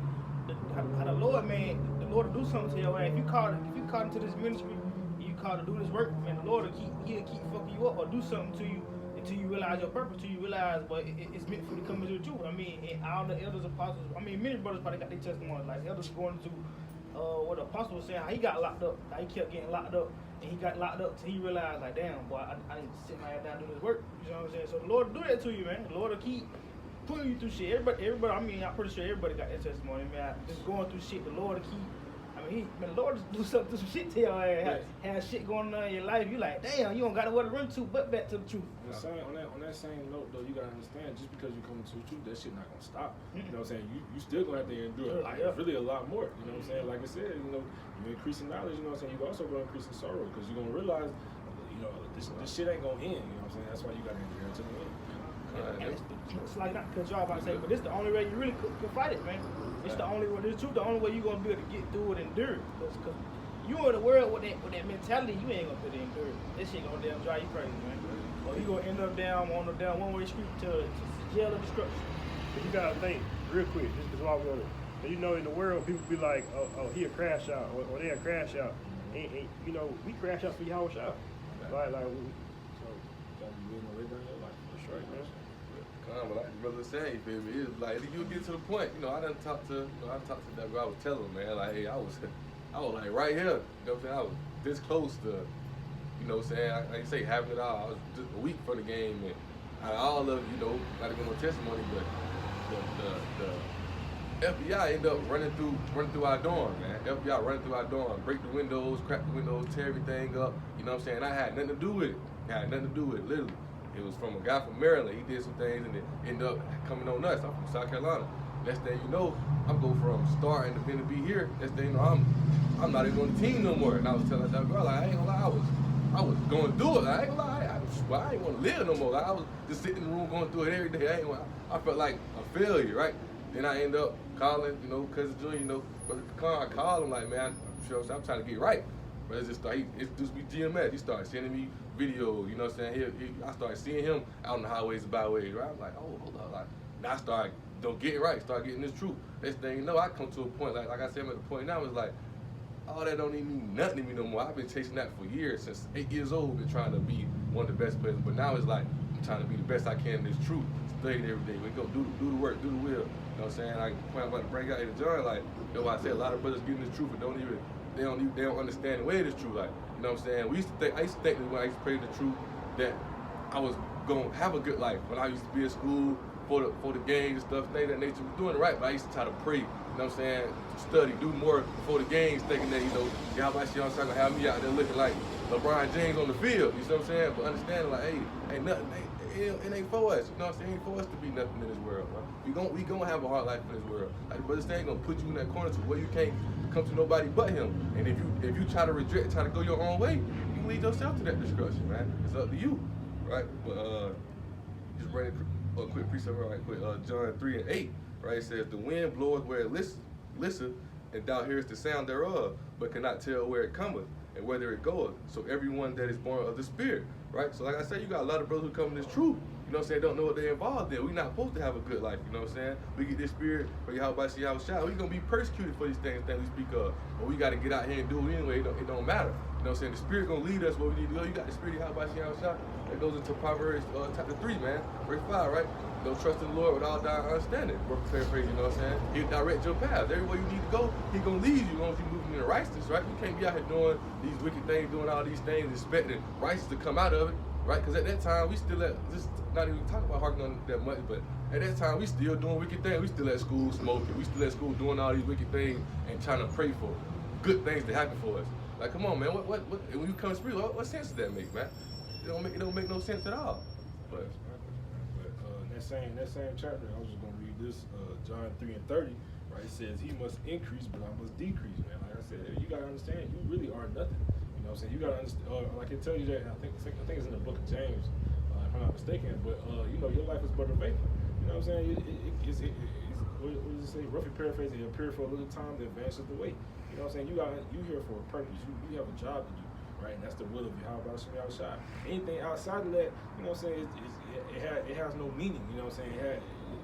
how the Lord, man, the Lord will do something to your ass. If you call into this ministry, you call to do this work, man, the Lord he'll keep fucking you up or do something to you until you realize your purpose, until you realize, but it's meant for you to come into the truth. I mean, and all the elders, apostles, I mean, many brothers probably got their testimony. Like elders going to what the apostle was saying, how he got locked up, how he kept getting locked up, and he got locked up till he realized, like, damn, boy, I need to sit my ass down and do this work. You know what I'm saying? So the Lord will do that to you, man. The Lord will keep putting you through shit. Everybody, I mean, I'm pretty sure everybody got that testimony, man. Just going through shit, the Lord will keep. I mean, the Lord just do some shit to your ass. Have shit going on in your life. You like, damn, you don't got nowhere to run to but back to the truth. On that same note, though, you gotta understand, just because you come to the truth, that shit not gonna stop. You know what I'm saying? You still gonna have to endure like really a lot more. You know what I'm saying? Like I said, you know, you increase in knowledge. You know what I'm saying? You also gonna increase in sorrow because you're gonna realize, you know, this shit ain't gonna end. You know what I'm saying? That's why you gotta endure to the end. It's like not because y'all about to say, but this the only way you really could fight it, man. It's the only way. This truth, the only way you gonna be able to get through it and endure. Because you in the world with that mentality, you ain't gonna be able to endure it. This shit gonna damn drive you crazy, man. Or you gonna end up down on the down one-way street to jail of destruction. But you gotta think real quick. This is why we on it. And you know, in the world, people be like, oh, he'll crash out, or they'll crash out. And you know, we crash out for y'all shot. Like so. Gotta be living the way down your life for sure, man. But like the brother saying, you feel me? It's like you get to the point. You know, I talked to that girl. I was telling him, man, like, hey, I was like right here. You know what I'm saying? I was this close to, you know what I'm saying? I can say having it all. I was just a week for the game, and all of, you know, not to give no testimony, but the FBI ended up running through our dorm, man. FBI running through our dorm, break the windows, crack the windows, tear everything up. You know what I'm saying? I had nothing to do with it. Literally. It was from a guy from Maryland. He did some things and it ended up coming on us. I'm from South Carolina. Next thing you know, I'm going from starting to be here. Next thing you know, I'm not even on the team no more. And I was telling that girl, like, I ain't gonna lie, I was going through it. I ain't gonna lie, I ain't want to live no more. Like, I was just sitting in the room going through it every day. I felt like a failure, right? Then I end up calling, you know, Cousin Junior, you know, Brother Pecan. I called him like, man, I'm trying to get right. But it just started, he introduced me to GMS. He started sending me videos, you know what I'm saying? I started seeing him out on the highways and byways, right? I'm like, oh, hold up. Like, now I started getting right, start getting this truth. Next thing you know, I come to a point, like I said, I'm at the point now, it's like, all that don't even mean nothing to me no more. I've been chasing that for years, since 8 years old, been trying to be one of the best players. But now it's like, I'm trying to be the best I can in this truth. Study it every day. We go do the work, do the will. You know what I'm saying? Like, the point I'm about to bring out here to John, like, you know what I say, a lot of brothers getting this truth and they don't understand the way it is true. Like, you know what I'm saying? I used to think that when I used to pray the truth, that I was gonna have a good life. When I used to be at school for the games and stuff, things of that nature, was doing it right, but I used to try to pray, you know what I'm saying, to study, do more before the games, thinking that, you know, y'all might see on gonna have me out there looking like LeBron James on the field, you know what I'm saying? But understanding like, hey, ain't nothing, it ain't for us, you know what I'm saying? It ain't for us to be nothing in this world, bro. We gonna have a hard life in this world. Like the brother saying, gonna put you in that corner to where you can't come to nobody but him. And if you try to regret, try to go your own way, you can lead yourself to that destruction, man. It's up to you, right? But just bring a quick precept right quick. John 3:8, right? It says, the wind bloweth where it listeth, and thou hearest the sound thereof, but cannot tell where it cometh and whether it goeth. So everyone that is born of the Spirit, right? So like I said, you got a lot of brothers who come in this truth. You know what I'm saying? Don't know what they're involved in. We're not supposed to have a good life. You know what I'm saying? We get this spirit, but how about see how shot? We're going to be persecuted for these things that we speak of. But we got to get out here and do it anyway. It don't matter. You know what I'm saying? The spirit going to lead us where we need to go. You got the spirit, how about see how shot? That goes into Proverbs chapter 3, man. Verse 5, right? Don't trust in the Lord with all thy understanding. Paraphrase, you know what I'm saying? He'll direct your path. Everywhere you need to go, He's going to lead you. As long as you're moving in the righteousness, right? You can't be out here doing these wicked things, doing all these things, expecting righteousness to come out of it. Right, because at that time we still just not even talking about harking on that much, but at that time we still doing wicked things. We still at school smoking. We still at school doing all these wicked things and trying to pray for good things to happen for us. Like, come on, man. What? When you come to spirit, what sense does that make, man? It don't make no sense at all. But that same chapter, I was just gonna read this, John 3:30. Right, it says He must increase, but I must decrease, man. Like I said, you gotta understand, you really are nothing. You know what I'm saying? You gotta understand, I can tell you that, I think it's in the book of James, if I'm not mistaken, but you know, your life is but a vapor. You know what I'm saying? What does it say? Roughly paraphrasing, it appear for a little time, then vanishes away. You know what I'm saying? You here for a purpose. You have a job to do, right? And that's the will of Yahweh Shem Shai. Anything outside of that, you know what I'm saying, it has no meaning, you know what I'm saying?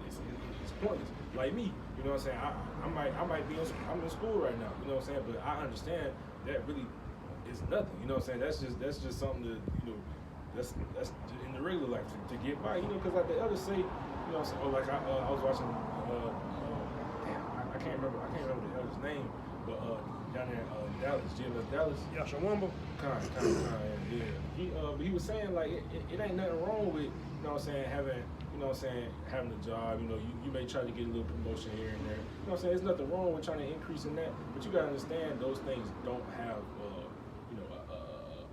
It's pointless. Like me, you know what I'm saying? I might be I'm in school right now, you know what I'm saying? But I understand that really is nothing, you know what I'm saying? That's just something that, you know, that's in the regular life to get by, you know, because like the elders say, you know what I'm saying? Or like I was watching, I can't remember the elder's name, but down there in Dallas, GMS Dallas. Yashawamba. Yeah. He was saying like it ain't nothing wrong with, you know what I'm saying, having a job, you know, you may try to get a little promotion here and there. You know what I'm saying? There's nothing wrong with trying to increase in that, but you gotta understand those things don't have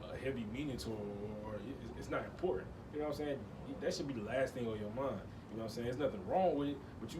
a heavy meaning to it, or it's not important. You know what I'm saying? That should be the last thing on your mind. You know what I'm saying? There's nothing wrong with it, but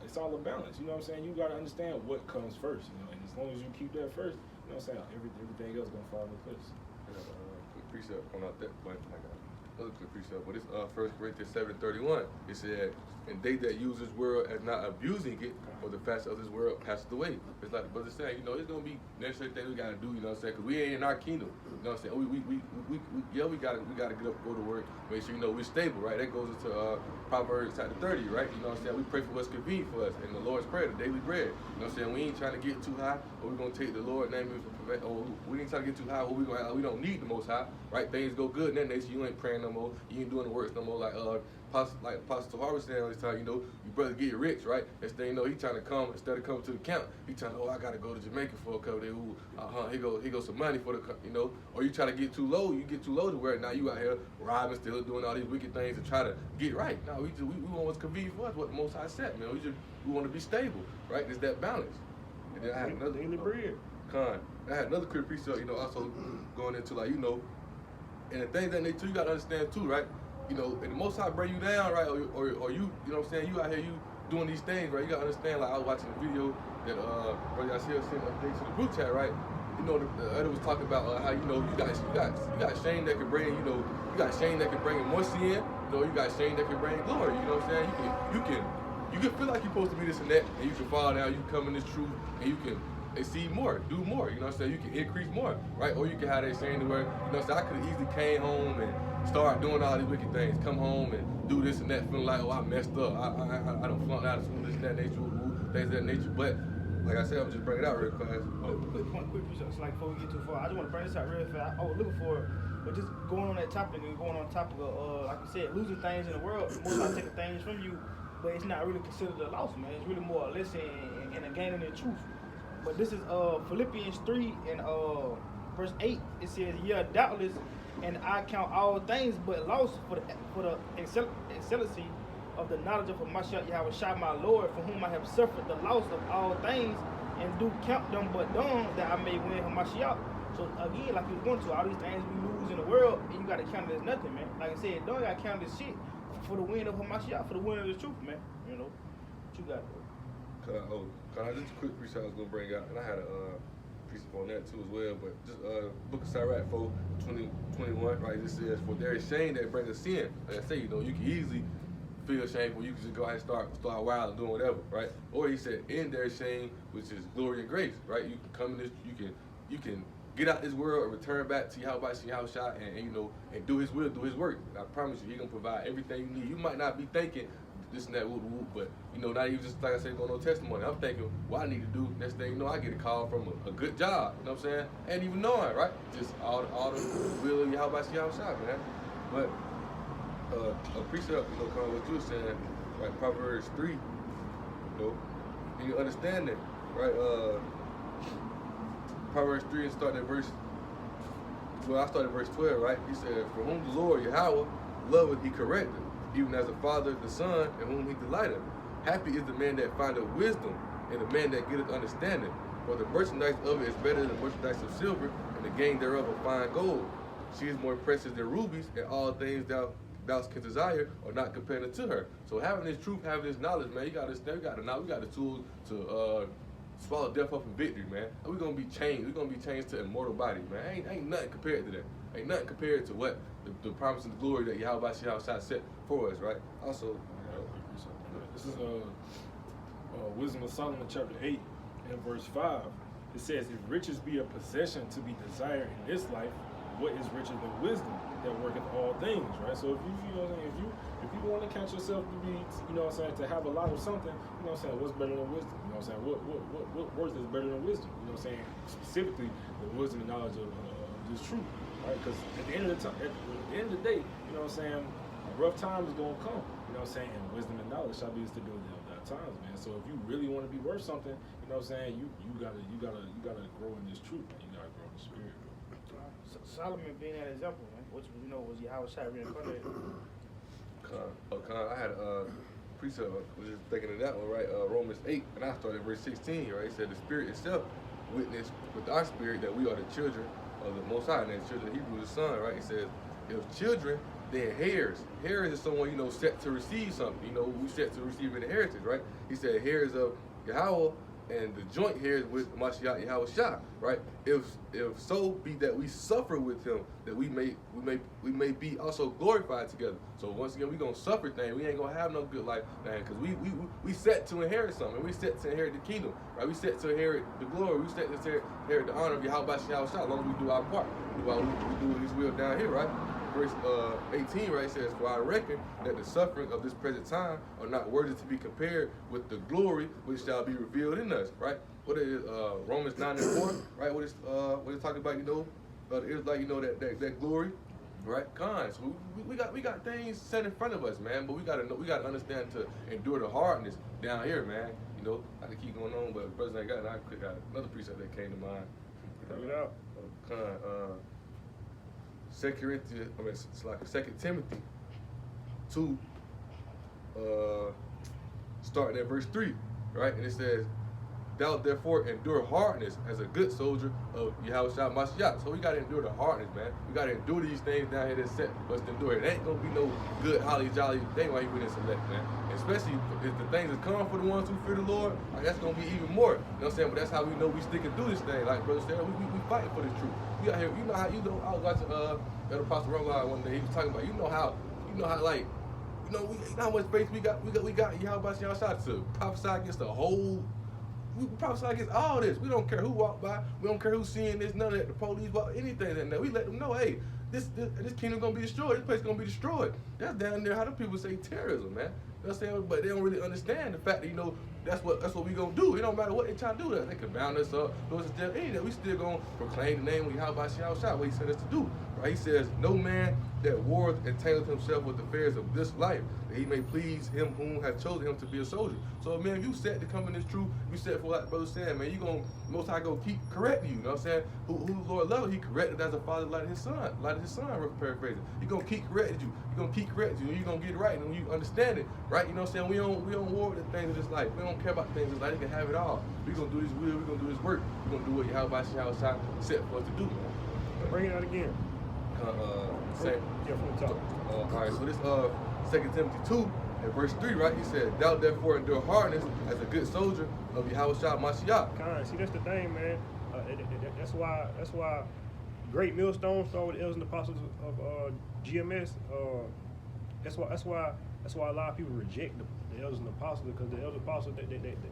it's all a balance. You know what I'm saying? You gotta understand what comes first, you know, and as long as you keep that first, you know what I'm saying, everything else gonna fall into place. Quick precept on out that, but I got another quick precept. But it's 1 Corinthians 7:31. It said, "And they that use this world as not abusing it, for the fashion of this world passeth away." It's like the brother saying, you know, it's gonna be necessary things we gotta do. You know what I'm saying? Because we ain't in our kingdom. You know what I'm saying? We gotta get up, go to work, make sure, you know, we're stable, right? That goes into Proverbs chapter 30, right? You know what I'm saying? We pray for what's convenient for us, and the Lord's prayer, the daily bread. You know what I'm saying? We ain't trying to get too high, or we're gonna take the Lord's name and prevent, or we ain't trying to get too high, or we gonna act like we don't need the Most High, right? Things go good in that nation. You ain't praying no more. You ain't doing the works no more. Like Apostle Harvey saying all this time, you know, you brother get rich, right? Next thing you know, he trying to come, instead of coming to the camp, he trying to, I gotta go to Jamaica for a couple days. Here go some money for the, you know, or you try to get too low, to where now you out here robbing, still doing all these wicked things to try to get right. No, we want what's convenient for us, what the Most High said, man. We want to be stable, right? There's that balance. And then I had another daily bread. I had another quick precept, you know, also going into, like, you know, and the things that they too, you gotta understand too, right? You know, and the Most High bring you down, right? Or you know what I'm saying, you out here, you doing these things, right? You gotta understand, like, I was watching a video that Brother Yasiel sent an update to the group chat, right? You know, the other was talking about how, you know, you got shame that can bring, you know, you got shame that can bring mercy in, you know, you got shame that can bring glory, you know what I'm saying? You can feel like you're supposed to be this and that, and you can fall down, you can come in this truth, and you can exceed more, do more, you know what I'm saying? You can increase more, right? Or you can have that shame to where, you know what I'm saying, I could have easily came home and start doing all these wicked things, come home and do this and that, feeling like, oh, I messed up, I don't flunk out of school, this and that nature, things of that nature, but like I said, I'm just bringing it out real fast. Quick point, so like before we get too far, I just want to bring this out real fast. I was looking for it, but just going on that topic and going on topic of, like you said, losing things in the world, the most taking things from you, but it's not really considered a loss, man. It's really more a lesson and a gaining in truth. But this is Philippians 3 and verse 8. It says, "Yeah, doubtless, and I count all things but loss for the excellency of the knowledge of Mashiach Yahweh Shai, my Lord, for whom I have suffered the loss of all things, and do count them but dung, that I may win Hamashiach." So again, like you was going to, all these things we lose in the world, and you gotta count it as nothing, man. Like I said, don't gotta count this shit for the win of Hamashiach, for the win of the truth, man. You know, what you got, bro? Just a quick precept I was gonna bring out, and I had a precept on that too as well. But just Book of Sirach 4:20-21, right? It says, "For there is shame that brings sin." Like I say, you know, you can easily feel shameful. You can just go ahead and start wild and doing whatever, right? Or he said, "In there is shame, which is glory and grace," right? You can come in this, you can get out this world and return back to Yahweh Shai and you know, and do His will, do His work. And I promise you, He gonna provide everything you need. You might not be thinking this and that, but you know, now you just, like I said, going on testimony. I'm thinking, what I need to do. Next thing you know, I get a call from a good job. You know what I'm saying? Ain't even knowing, right? Just all the will of Yahweh Shai, man. But a precept, you know, kind of what you were saying, right? Proverbs 3, you know, and you understand that, right? Proverbs 3 and starting at verse. Well, I started at verse 12, right? He said, "For whom the Lord Yahweh loveth, He correcteth, even as a father the son, in whom He delighteth. Happy is the man that findeth wisdom, and the man that getteth understanding. For the merchandise of it is better than the merchandise of silver, and the gain thereof of fine gold. She is more precious than rubies, and all things thou can desire are not compared unto her." So having this truth, having this knowledge, man, you got to understand. We got the tools to swallow death up in victory, man. And we're gonna be changed. We're gonna be changed to immortal bodies, man. Ain't nothing compared to that. Ain't nothing compared to what the promise and the glory that Yahweh Shai set for us, right? Also, this is Wisdom of Solomon, chapter 8 and verse 5. It says, "If riches be a possession to be desired in this life, what is richer than wisdom that worketh all things, right? So if you know what I'm saying, if you want to count yourself to be, you know what I'm saying, to have a lot of something, you know what I'm saying, what's better than wisdom? You know what I'm saying? What worth is better than wisdom? You know what I'm saying? Specifically, the wisdom and knowledge of this truth, right? Because at the end of the time, at the end of the day, you know what I'm saying, rough times is gonna come. You know what I'm saying? And wisdom and knowledge shall be the stability of that times, man. So if you really want to be worth something, you know what I'm saying, you gotta grow in this truth, man. You gotta grow in the spirit. Solomon being that example, man, which you know was Yahushua reincarnated. I had a precept, I was just thinking of that one, right? Romans 8, and I started verse 16, right? It said, the Spirit itself witnessed with our spirit that we are the children of the Most High, and the children of Hebrew, the Son, right? It says, if children, then heirs. Heirs is someone, you know, set to receive something. You know, we set to receive an inheritance, right? He said, heirs of Yahweh, and the joint heirs with Mashiach Yahushua, right? If so be that we suffer with him, that we may be also glorified together. So once again, we gonna suffer things. We ain't gonna have no good life, man, because we set to inherit something. We set to inherit the kingdom, right? We set to inherit the glory. We set to inherit the honor of Yahweh Yahushua, as long as we do our part. We do his will down here, right? Verse 18, right, says, for I reckon that the suffering of this present time are not worthy to be compared with the glory which shall be revealed in us, right? What is Romans 9 and 4, right? What it's talking about, you know, it's like, you know, that glory, right? So we got things set in front of us, man, but we gotta understand to endure the hardness down here, man. You know, I can keep going on, but brothers ain't got it. I got another precept that came to mind. Bring it out. 2 Timothy 2, starting at verse 3, right? And it says, thou therefore endure hardness as a good soldier of Yahushua Mashiach. So we got to endure the hardness, man. We got to endure these things down here that's set for us to endure. It ain't going to be no good, holly jolly thing while you in select, man. Especially if the things that come for the ones who fear the Lord, like, that's going to be even more. You know what I'm saying? But that's how we know we sticking through this thing. Like brother said, we fighting for the truth. We out here, you know how, you know, I was watching that Apostle Rumble one day. He was talking about, you know how like, you know how much faith we got Yahweh Yahushua to prophesy against the whole. We prophesy against all this. We don't care who walk by. We don't care who's seeing this. None of that. The police, anything in there. We let them know, hey, this kingdom gonna be destroyed. This place gonna be destroyed. That's down there. How do people say terrorism, man? You know what I'm saying? But they don't really understand the fact that, you know, that's what we gonna do. It don't matter what they try to do. They can bound us up. We still gonna proclaim the name of Yahweh Yahushua, what he said us to do. Right? He says, no man that warreth entangleth himself with the affairs of this life, that he may please him whom hath chosen him to be a soldier. So, man, if you set to come in this truth, you set for, like brother said, man, you gonna Most High gonna keep correcting you. You know what I'm saying? Who the Lord loved, he corrected as a father like his son, paraphrasing. He gonna keep correcting you. He gonna keep correcting you. You gonna get it right, and you understand it, right? You know what I'm saying? We don't war with the things of this life. We don't care about the things of this life. They can have it all. We gonna do this will. We gonna do this work. We gonna do what Yahweh Yahushua set for us to do, man. Bring it out again. Same. Yeah, from the top. All right, so this 2 Timothy 2 and verse 3, right? He said, thou therefore endure hardness as a good soldier of Yahushua Mashiach. See, that's the thing, man. That's why great millstones start with the elders and apostles of GMS. That's why a lot of people reject the elders and apostles, because the elders and apostles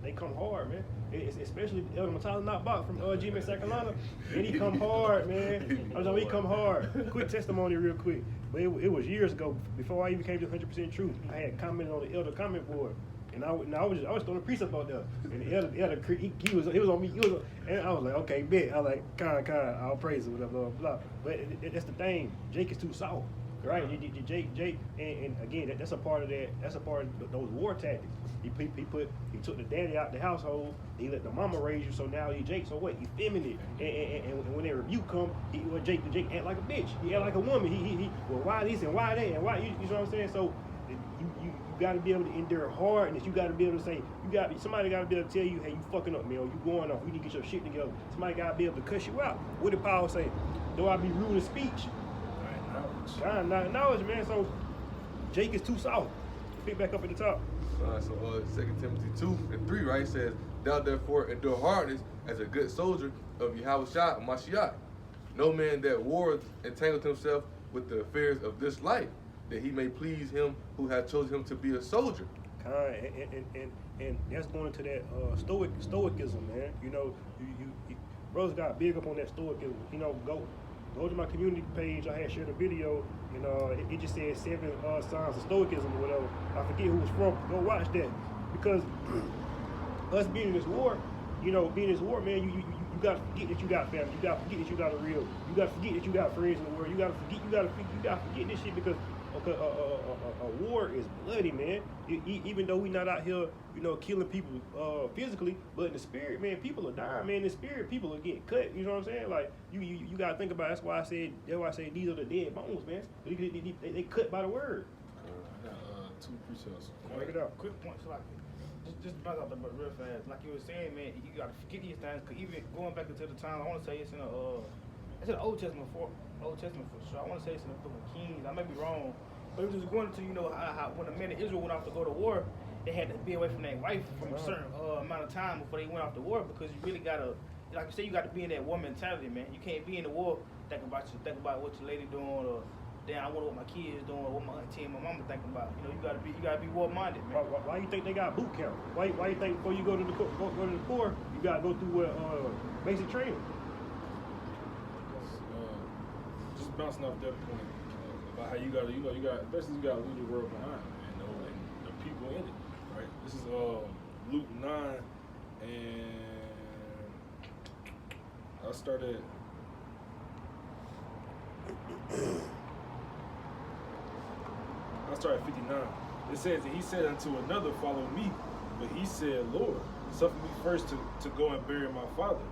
they come hard, man. It's especially the elder Matala Nakbach from GMS South Carolina. And he come hard, man. He come hard. Quick testimony, real quick. But it was years ago, before I even came to 100% Truth. I had commented on the elder comment board. And I was throwing a precept out there, and the elder he was on me. And I was like, okay, bet. I was like, kind, I'll praise it, blah blah blah. But that's the thing. Jake is too soft, right? Jake, and again, that's a part of that. That's a part of those war tactics. He took the daddy out the household. He let the mama raise you. So now he Jake. So what? He feminine. And when that rebuke come, Jake act like a bitch. He act like a woman. He well, why this and why that and why you know what I'm saying? So you got to be able to endure hardness. You got to be able to say, somebody got to be able to tell you, hey, you fucking up, man, or you going off. We need to get your shit together. Somebody got to be able to cuss you out. What did Paul say? Though I be rude in speech, not knowledge, man. So Jake is too soft. Pick back up at the top. So 2 Timothy 2 and 3, right, says, thou therefore endure hardness as a good soldier of Yahushua Mashiach. No man that warreth entangleth himself with the affairs of this life, that he may please him who hath chosen him to be a soldier. And that's going into that stoicism, man. You know, you brothers got big up on that stoicism. You know, go go to my community page. I had shared a video, and it just said 7 signs of stoicism or whatever. I forget who it's from. Go watch that, because us being in this war, being in this war, man, you gotta forget that you got family. You gotta forget that you got a real. You gotta forget that you got friends in the world. You gotta forget this shit, because a war is bloody, man. Even though we not out here, killing people physically, but in the spirit, man, people are dying, man. In the spirit, people are getting cut. You know what I'm saying? Like you gotta think about it. That's why I said these are the dead bones, man. They cut by the word. I got 2 precepts. Break it out. Quick points, like just bounce out the but real fast. Like you were saying, man, you gotta forget these things. Cause even going back into the time, I want to say it's in the Old Testament for sure. I want to say it's in the Book of Kings. I may be wrong, but it was just going to how when the men of Israel went off to go to war, they had to be away from their wife from a certain amount of time before they went off to war, because you really gotta, like you say, you got to be in that war mentality, man. You can't be in the war think about what your lady doing, or damn, I wonder what my kids doing, or what my auntie and my mama thinking about. You gotta be war minded, man. Why you think they got boot camp? Why you think before you go to the Corps, you gotta go through basic training? Just bouncing off that point about how you gotta leave the world behind, and the people in it, right? This is Luke 9, and I started. I started at 59. It says that he said unto another, follow me. But he said, Lord, suffer me first to go and bury my father.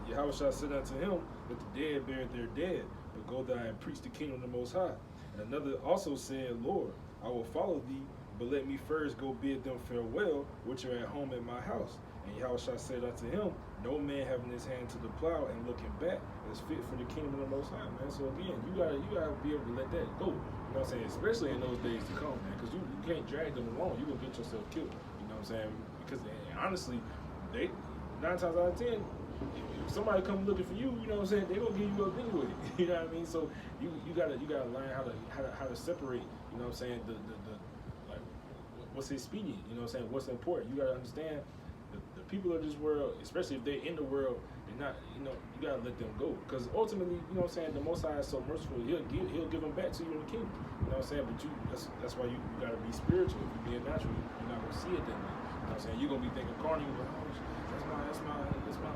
Yahushua said unto him, let the dead bury their dead, but go thou and preach the kingdom of the Most High. And another also said, Lord, I will follow thee, but let me first go bid them farewell, which are at home in my house. And Yahushua said unto him, no man having his hand to the plow and looking back is fit for the kingdom of the Most High, man. So again, you gotta be able to let that go. You know what I'm saying? Especially in those days to come, man, because you can't drag them along. You're gonna get yourself killed. You know what I'm saying? Because honestly, they 9 times out of 10, if somebody come looking for you, you know what I'm saying, they gonna give you up anyway. You know what I mean? So you gotta learn how to separate. You know what I'm saying? The like what's expedient. You know what I'm saying? What's important. You gotta understand. The people of this world, especially if they're in the world, they're not, you gotta let them go. Because ultimately, you know what I'm saying, the Most High is so merciful, he'll give them back to you in the kingdom. You know what I'm saying? But that's why you gotta be spiritual. If you're being natural, you're not gonna see it that way. You know what I'm saying? You're gonna be thinking carnal, like, oh, that's my auntie, that's my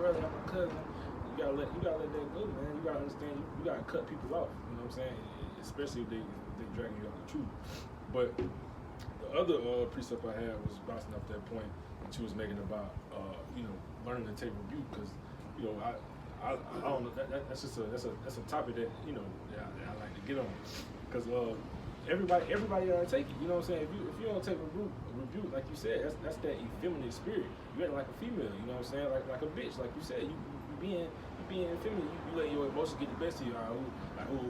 brother, that's my cousin. You gotta let that go, man. You gotta understand, you gotta cut people off. You know what I'm saying? Especially if they dragging you out the truth. But the other precept I had was bouncing off that point that you was making about learning to take rebuke, because I don't know, that's a topic that that I like to get on, because everybody take it. You know what I'm saying? If you don't take rebuke, like you said, that's that effeminate spirit. You act like a female. You know what I'm saying? Like a bitch. Like you said, you being effeminate. You let your emotions get the best of you.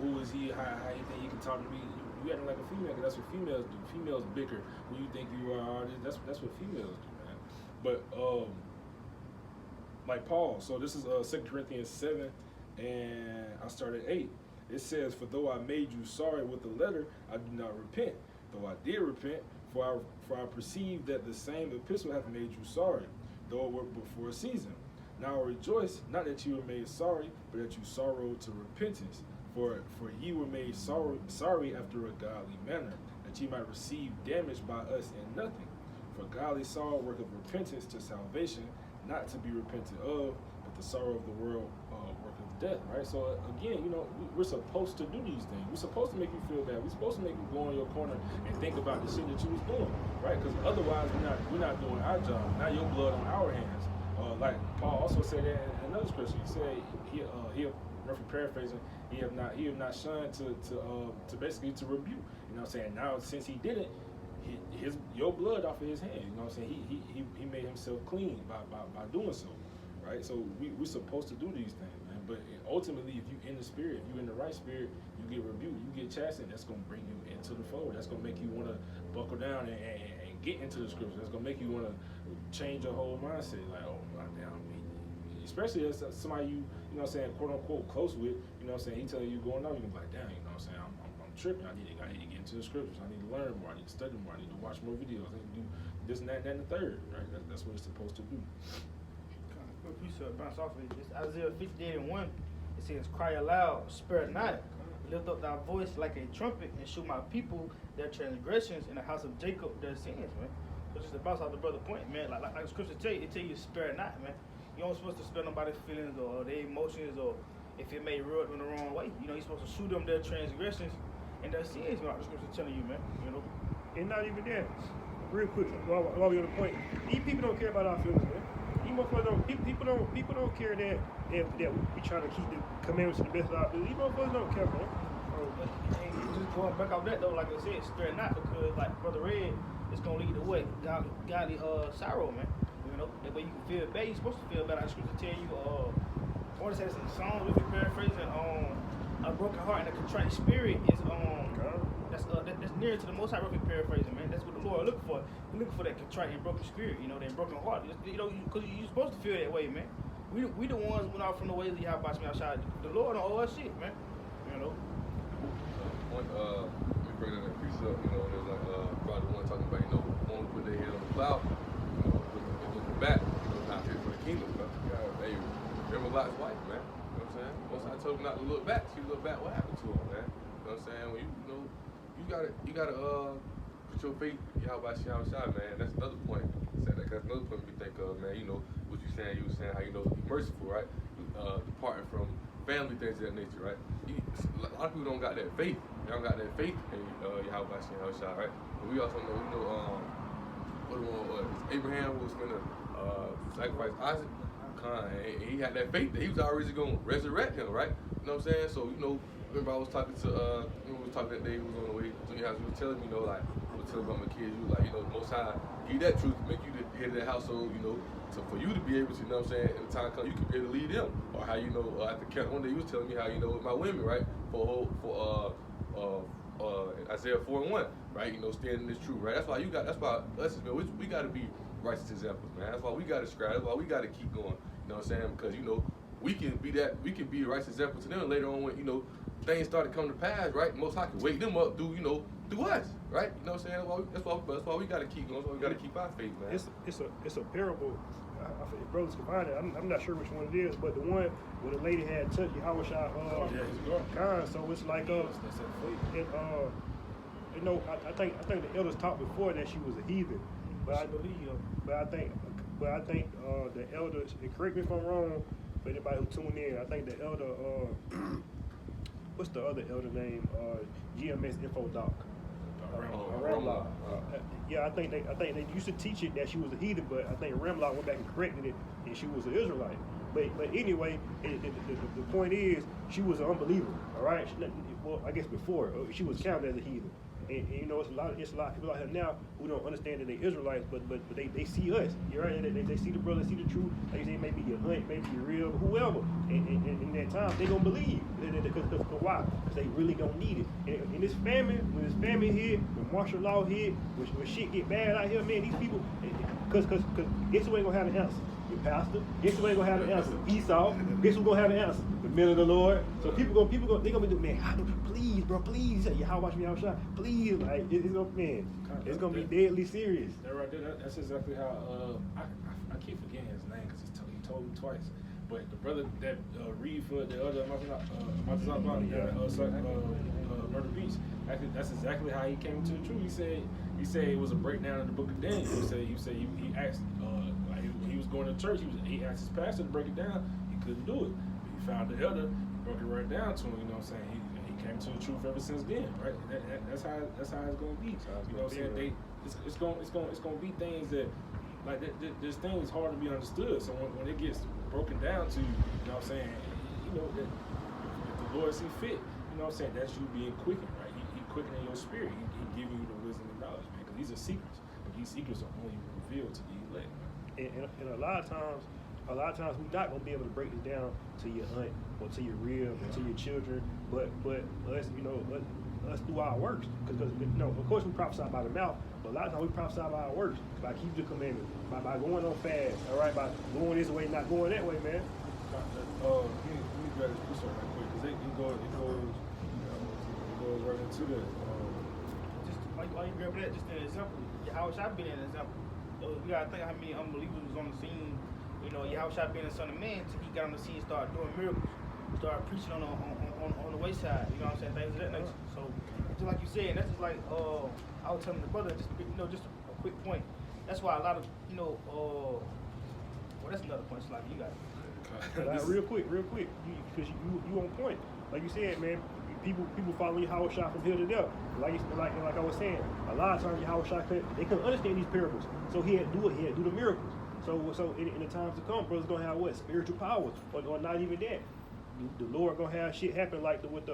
Who is he? How you think you can talk to me? You acting like a female, because that's what females do. Females bicker. Who you think you are? That's what females do, man. But like Paul. So this is 2 Corinthians 7, and I started 8. It says, for though I made you sorry with the letter, I do not repent. Though I did repent, for I perceive that the same epistle hath made you sorry, though it were before a season. Now I rejoice, not that you were made sorry, but that you sorrowed to repentance. For ye were made sorry after a godly manner, that ye might receive damage by us in nothing. For godly sorrow worketh repentance to salvation, not to be repented of, but the sorrow of the world worketh death. Right? So again, we're supposed to do these things. We're supposed to make you feel bad. We're supposed to make you go in your corner and think about the shit that you was doing, right? Because otherwise, we're not doing our job. Now your blood on our hands. Like Paul also said that in another scripture. He said he roughly paraphrasing, he have not shunned to basically to rebuke. You know what I'm saying? Now since he did it, your blood off of his hand. You know what I'm saying? He made himself clean by doing so. Right? So we're supposed to do these things, man. But ultimately, if you in the spirit, if you in the right spirit, you get rebuked, you get chastened, that's gonna bring you into the fold. That's gonna make you wanna buckle down and get into the scripture. That's gonna make you wanna change your whole mindset. Like, oh my damn, especially as somebody you know what I'm saying, quote unquote close with, you know what I'm saying, he telling you going on, you can be like, damn, you know what I'm saying, I'm tripping, I need to get into the scriptures, I need to learn more, I need to study more, I need to watch more videos, I need to do this and that and the third, right? That's what it's supposed to do. Precept bounce off of it. It's Isaiah 58:1. It says, cry aloud, spare not. Lift up thy voice like a trumpet and show my people their transgressions in the house of Jacob their sins, man. So just to bounce out the brother point, man, like the scripture tell you, it tell you spare not, man. You don't supposed to spare nobody's feelings or their emotions or if it may rub them the wrong way. You know, you're supposed to shoot them their transgressions and their sins, man, like the scripture telling you, man. You know? And not even that. Real quick, while we on the point, these people don't care about our feelings, man. These motherfuckers don't. People don't care that we trying to keep the commandments to the best of our ability. These motherfuckers don't care, man. And just going back off that though, like I said, spare not, because like Brother Red, it's gonna lead to what? Godly sorrow, man. You know, that way you can feel bad. You're supposed to feel bad. I scripture tell you, I want to say some songs with you paraphrasing, a broken heart and a contrite spirit is that's near to the Most High. Roughly paraphrasing, man. That's what the Lord looking for. He's looking for that contrite and broken spirit. You know, that broken heart. You know, because you're supposed to feel that way, man. We the ones went out from the ways of Yahweh outside. The Lord don't owe us shit, man. You know. Let me bring that piece up. You know, there's like probably one talking about, you know, want to put their head on the cloud, you know, looking back, you know, not fit for the kingdom. But hey, remember Lot's wife, man. You know what I'm saying? Once I told him not to look back, she looked back. What happened to him, man? You know what I'm saying? When you gotta put your faith in Yahweh Shai, man. That's another point. That's another point we think of, man. You know what you was saying how, you know, be merciful, right? Departing from family things of that nature, right? A lot of people don't got that faith. They don't got that faith in Yahweh Shai, right? But we also know, Abraham was gonna sacrifice Isaac. And he had that faith that he was already gonna resurrect him, right? You know what I'm saying? So, you know, remember I was talking to we was talking that day, we was on the way to your house, he was telling me, you know, like, I was telling about my kids, you was like, you know, the Most High give you that truth, make you the head of that household, you know, so for you to be able to, you know what I'm saying, in the time comes, you can be able to lead them. Or how, you know, at the camp one day, he was telling me how, you know, with my women, right, for Isaiah 4:1, right, you know, standing in this truth, right? That's why us, man, we got to be righteous examples, man. That's why we got to strive. That's why we got to keep going. You know what I'm saying? Because, you know, we can be a righteous example to them later on when, you know, things start to come to pass, right? Most High can wake them up through us, right? You know what I'm saying? That's why we got to keep going. That's why we got to keep our faith, man. It's a parable. I think brothers can find it. I'm not sure which one it is, but the one where the lady had touched Yahweh Shai, so it's like you know, I think the elders taught before that she was a heathen, but I think the elders, and correct me if I'm wrong, for anybody who tuned in, I think the elder what's the other elder name? GMS Info Doc. Ramlock. Yeah, I think they used to teach it that she was a heathen, but I think Ramlock went back and corrected it, and she was an Israelite. But anyway, the point is she was an unbeliever. All right. Well, I guess before she was counted as a heathen. And you know, it's a lot of people out here now who don't understand that they Israelites, but they see us. You're right. They see the brother, see the truth. Like you say, maybe your aunt, maybe your real, whoever. And in that time, they gonna believe. Because why? Because they really don't need it. And in this famine, when this famine hit, when martial law hit, when shit get bad out here, man, these people, because guess who ain't gonna have an answer? Your pastor. Guess who ain't gonna have an answer? Esau. Guess who's gonna have an answer? The men of the Lord. So people gonna they gonna be doing, man, please, bro, please, how watch me outside, please, like it's gonna be deadly serious. That right there, that's exactly how I keep forgetting his name because he told me twice. But the brother that read for the other Murder Beach, actually, that's exactly how he came to the truth. He said it was a breakdown in the Book of Daniel. He said he asked he was going to church. He asked his pastor to break it down. He couldn't do it. But he found the elder, broke it right down to him. You know what I'm saying? He came to the truth ever since then, right? That's how it's gonna be. You know what I'm saying? It's gonna be things that like this thing is hard to be understood. So when it gets broken down to, you know what I'm saying? You know that if the Lord see fit, you know what I'm saying? That's you being quickened, right? He quickening your spirit. He giving you the wisdom and knowledge, man. Because these are secrets, but these secrets are only revealed to the elect. And a lot of times we're not gonna be able to break this down to your aunt or to your rib or to your children, but us, you know, us do our works, because you know, of course we prophesy by the mouth, but a lot of times we prophesy by our works, by keeping the commandments, by going on fast, all right, by going this way, not going that way, man. Let me grab this piece right quick, because it goes right into the. Just why you grab that? Just an example. How should I be an example? You gotta think how many unbelievers was on the scene. You know, Yahushua being the Son of Man, till he got on the scene and started doing miracles. start preaching on the wayside. You know what I'm saying? Things of that nature. So just like you said, and that's just like I was telling the brother, just just a quick point. That's why a lot of well, that's another point. It's like you got it. Real quick, because you on point. Like you said, man, people follow Yahweh Shah from here to there. Like I was saying, a lot of times Yahweh Shah they couldn't understand these parables, so he had to do the miracles. So in the times to come, brothers gonna have what spiritual powers, or not even that. The Lord gonna have shit happen like with the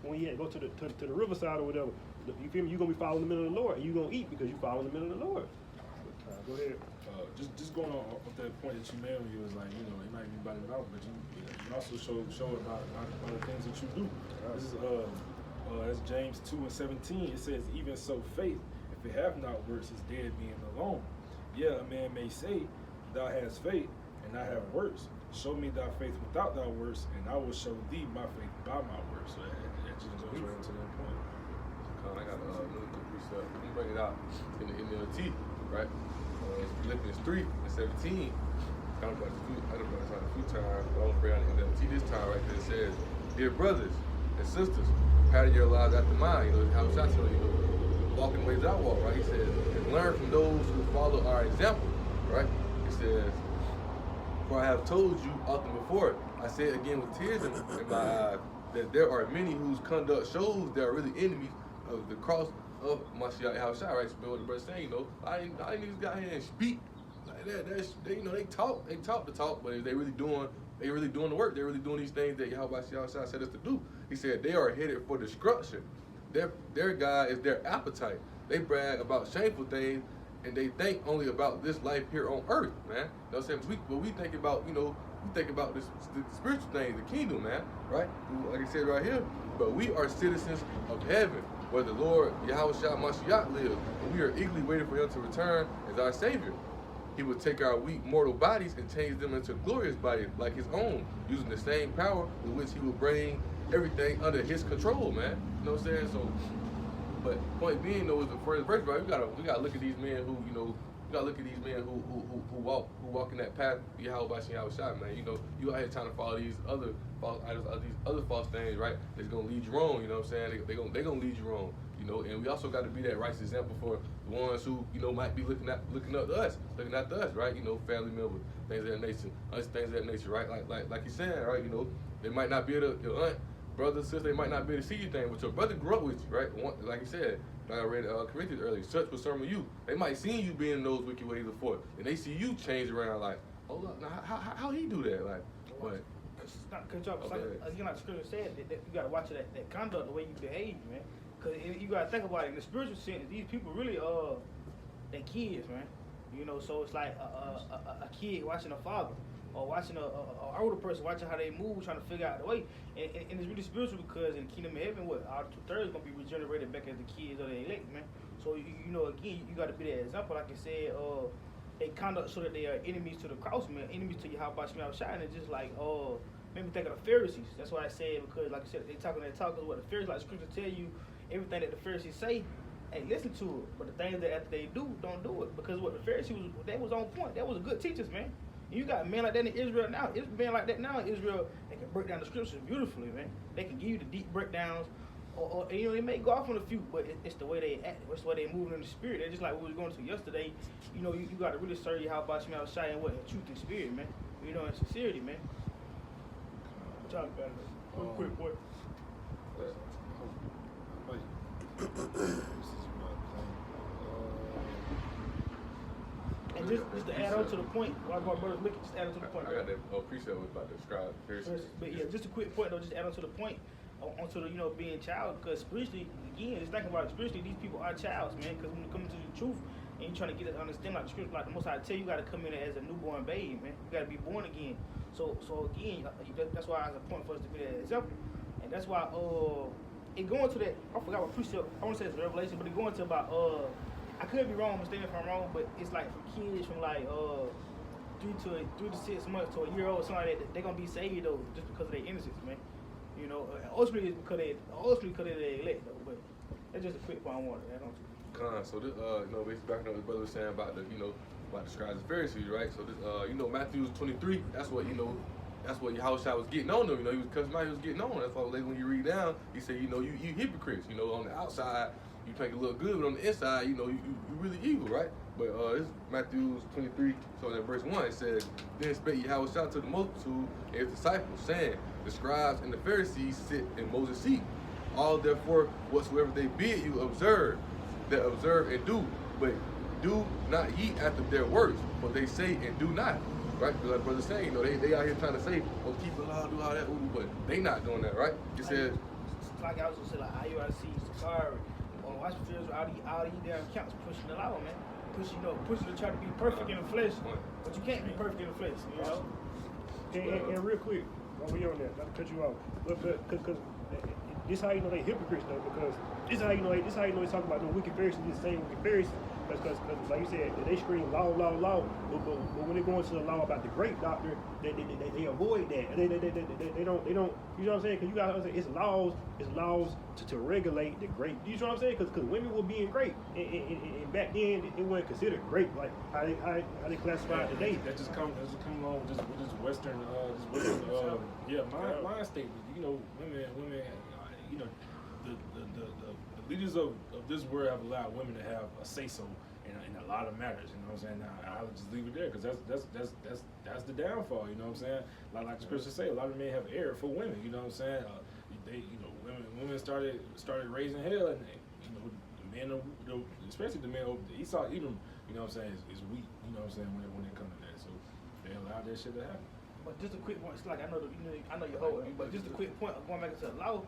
when he had to go to the riverside or whatever. You feel me? You gonna be following the middle of the Lord, and you gonna eat because you following the middle of the Lord. Go ahead. Just going on that point that you made when you was like, it might be about the mouth, but you also show about the things that you do. This is that's James 2:17. It says, even so faith, if it have not works, is dead being alone. Yeah, a man may say, thou hast faith, and I have works. Show me thy faith without thy works, and I will show thee my faith by my works. So that just goes right into that point. I got another good precept. Let me bring it out in the NLT, right? Philippians 3:17. I don't know it's not a few times, but I'm going to bring out the NLT this time, right? Because it says, dear brothers and sisters, pattern your lives after mine. How was I telling you? Walking the ways I walk, right? He says, and learn from those who follow our example, right? It says, for I have told you often before, I say it again with tears in my eyes, that there are many whose conduct shows they are really enemies of the cross of Mashiach Yahushua, right? So what the brother saying, I niggas got here and speak like that. They talk the talk, but they really doing the work. They're really doing these things that Yahushua said us to do. He said they are headed for destruction. Their God is their appetite. They brag about shameful things, and they think only about this life here on earth, man. You know what I'm saying? We think about, we think about the spiritual things, the kingdom, man, right? Like I said right here, but we are citizens of heaven, where the Lord, Yahushua Mashiach, lives, and we are eagerly waiting for him to return as our Savior. He would take our weak mortal bodies and change them into glorious bodies like his own, using the same power with which he will bring everything under his control, man. You know what I'm saying? So, but point being though is the first verse, right? We gotta look at these men who, who walk in that path, Yahushua, man. You out here trying to follow these other false idols, these other false things, right? That's gonna lead you wrong, you know what I'm saying? They gonna lead you wrong, and we also got to be that righteous example for the ones who, might be looking up to us, right? Family members, things of that nature, right? Like you're saying, right? They might not be able to, your aunt, brother, sister, they might not be able to see your thing, but your brother grew up with you, right? Like you said, like I read Corinthians earlier, such was some of you. They might see you being in those wicked ways before, and they see you change around, like, hold up, now how he do that? Like, what? It's not control. Again, like the scripture said, that you got to watch that conduct, the way you behave, man. Because you got to think about it in the spiritual sense. These people really they kids, man. So it's like a kid watching a father, or watching a older person watching how they move, trying to figure out the way. And it's really spiritual because in the kingdom of heaven, all 2/3 gonna be regenerated back as the kids of the elect, man. So again, you got to be that example, like I said. They conduct so that they are enemies to the cross, man, enemies to Yahweh Shai, and it's just like made me think of the Pharisees. That's why I said, because like I said, they talking that talk, because what the Pharisees, like the scripture tell you, everything that the Pharisees say, hey, listen to it. But the things that after they do, don't do it. Because what the Pharisees they was on point. They was good teachers, man. And you got men like that in Israel now. It's men like that now in Israel. They can break down the scriptures beautifully, man. They can give you the deep breakdowns. Or they may go off on a few, but it's the way they act. It's the way they move in the spirit. They're just like what we was going to yesterday. You got to really serve Yahweh Shai and what in truth and spirit, man. In sincerity, man. Talk about it. Real quick, boy. And just to add on to the point, while my brother's looking, just add on to the point. I got that precept was about to describe Pharisees. But yeah, just a quick point though, just add on to the point, onto the being child, because spiritually, again, just thinking about it, spiritually, these people are childs, man. Because when you come into the truth and you're trying to get it to understand, like the scripture, like the Most High tell you, got to come in as a newborn babe, man. You got to be born again. So again, that's why it's important for us to be that example, and that's why it going to that. I forgot what precept. I want to say it's Revelation, but it going to about I could be wrong, mistaken if I'm wrong, but it's like for kids from like 3 to 6 months to a year old, something like that, they're gonna be saved though, just because of their innocence, man. Ultimately it's because they elect though, but that's just a quick point I wanted to add on to. So this, basically back on what the brother was saying about the, about the scribes and Pharisees, right? So this, Matthew 23, that's what, that's what Yahushua was getting on them. You know, he was cussing out, he was getting on. That's why when you read down, he said, you know, you hypocrites. You know, on the outside, you make it look good, but on the inside, you know, you really evil, right? But this is Matthew 23, so in verse 1, it says, then spake Yahushua to the multitude and his disciples, saying, the scribes and the Pharisees sit in Moses' seat. All therefore, whatsoever they bid you observe and do, but do not ye after their works, for they say and do not. Right? Like brother saying, you know, they out here trying to say, oh, keep the law, do all that, but they not doing that, right? It says, like I was gonna say, like IUIC, Sakari, or watch all these damn counts pushing the law, man. Pushing to try to be perfect in the flesh, but you can't be perfect in the flesh, you know. And real quick, while we on that, not to cut you off, because this how you know they hypocrites though, because this how you know they talk about no wicked Pharisees, this same wicked Pharisees, because like you said, they scream law, but when they go into the law about the grape doctor, they avoid that. They don't, you know what I'm saying? Because you gotta understand, it's laws to regulate the grape. You know what I'm saying? Because women were being grape, and back then it wasn't considered grape like how they classify it today. That just come along with this Western, mind statement. You know, women, you know, the leaders of this world have allowed women to have a say so in a lot of matters. You know what I'm saying? Now I'll just leave it there because that's the downfall. You know what I'm saying? Like the scriptures say, a lot of men have erred for women. You know what I'm saying? Women started raising hell, and you know the men, especially the men over Esau, Edom. You know what I'm saying? Is weak. You know what I'm saying when it comes to that. So they allowed that shit to happen. But just a quick point, it's like I know you're old, but just a quick point of going back into the law.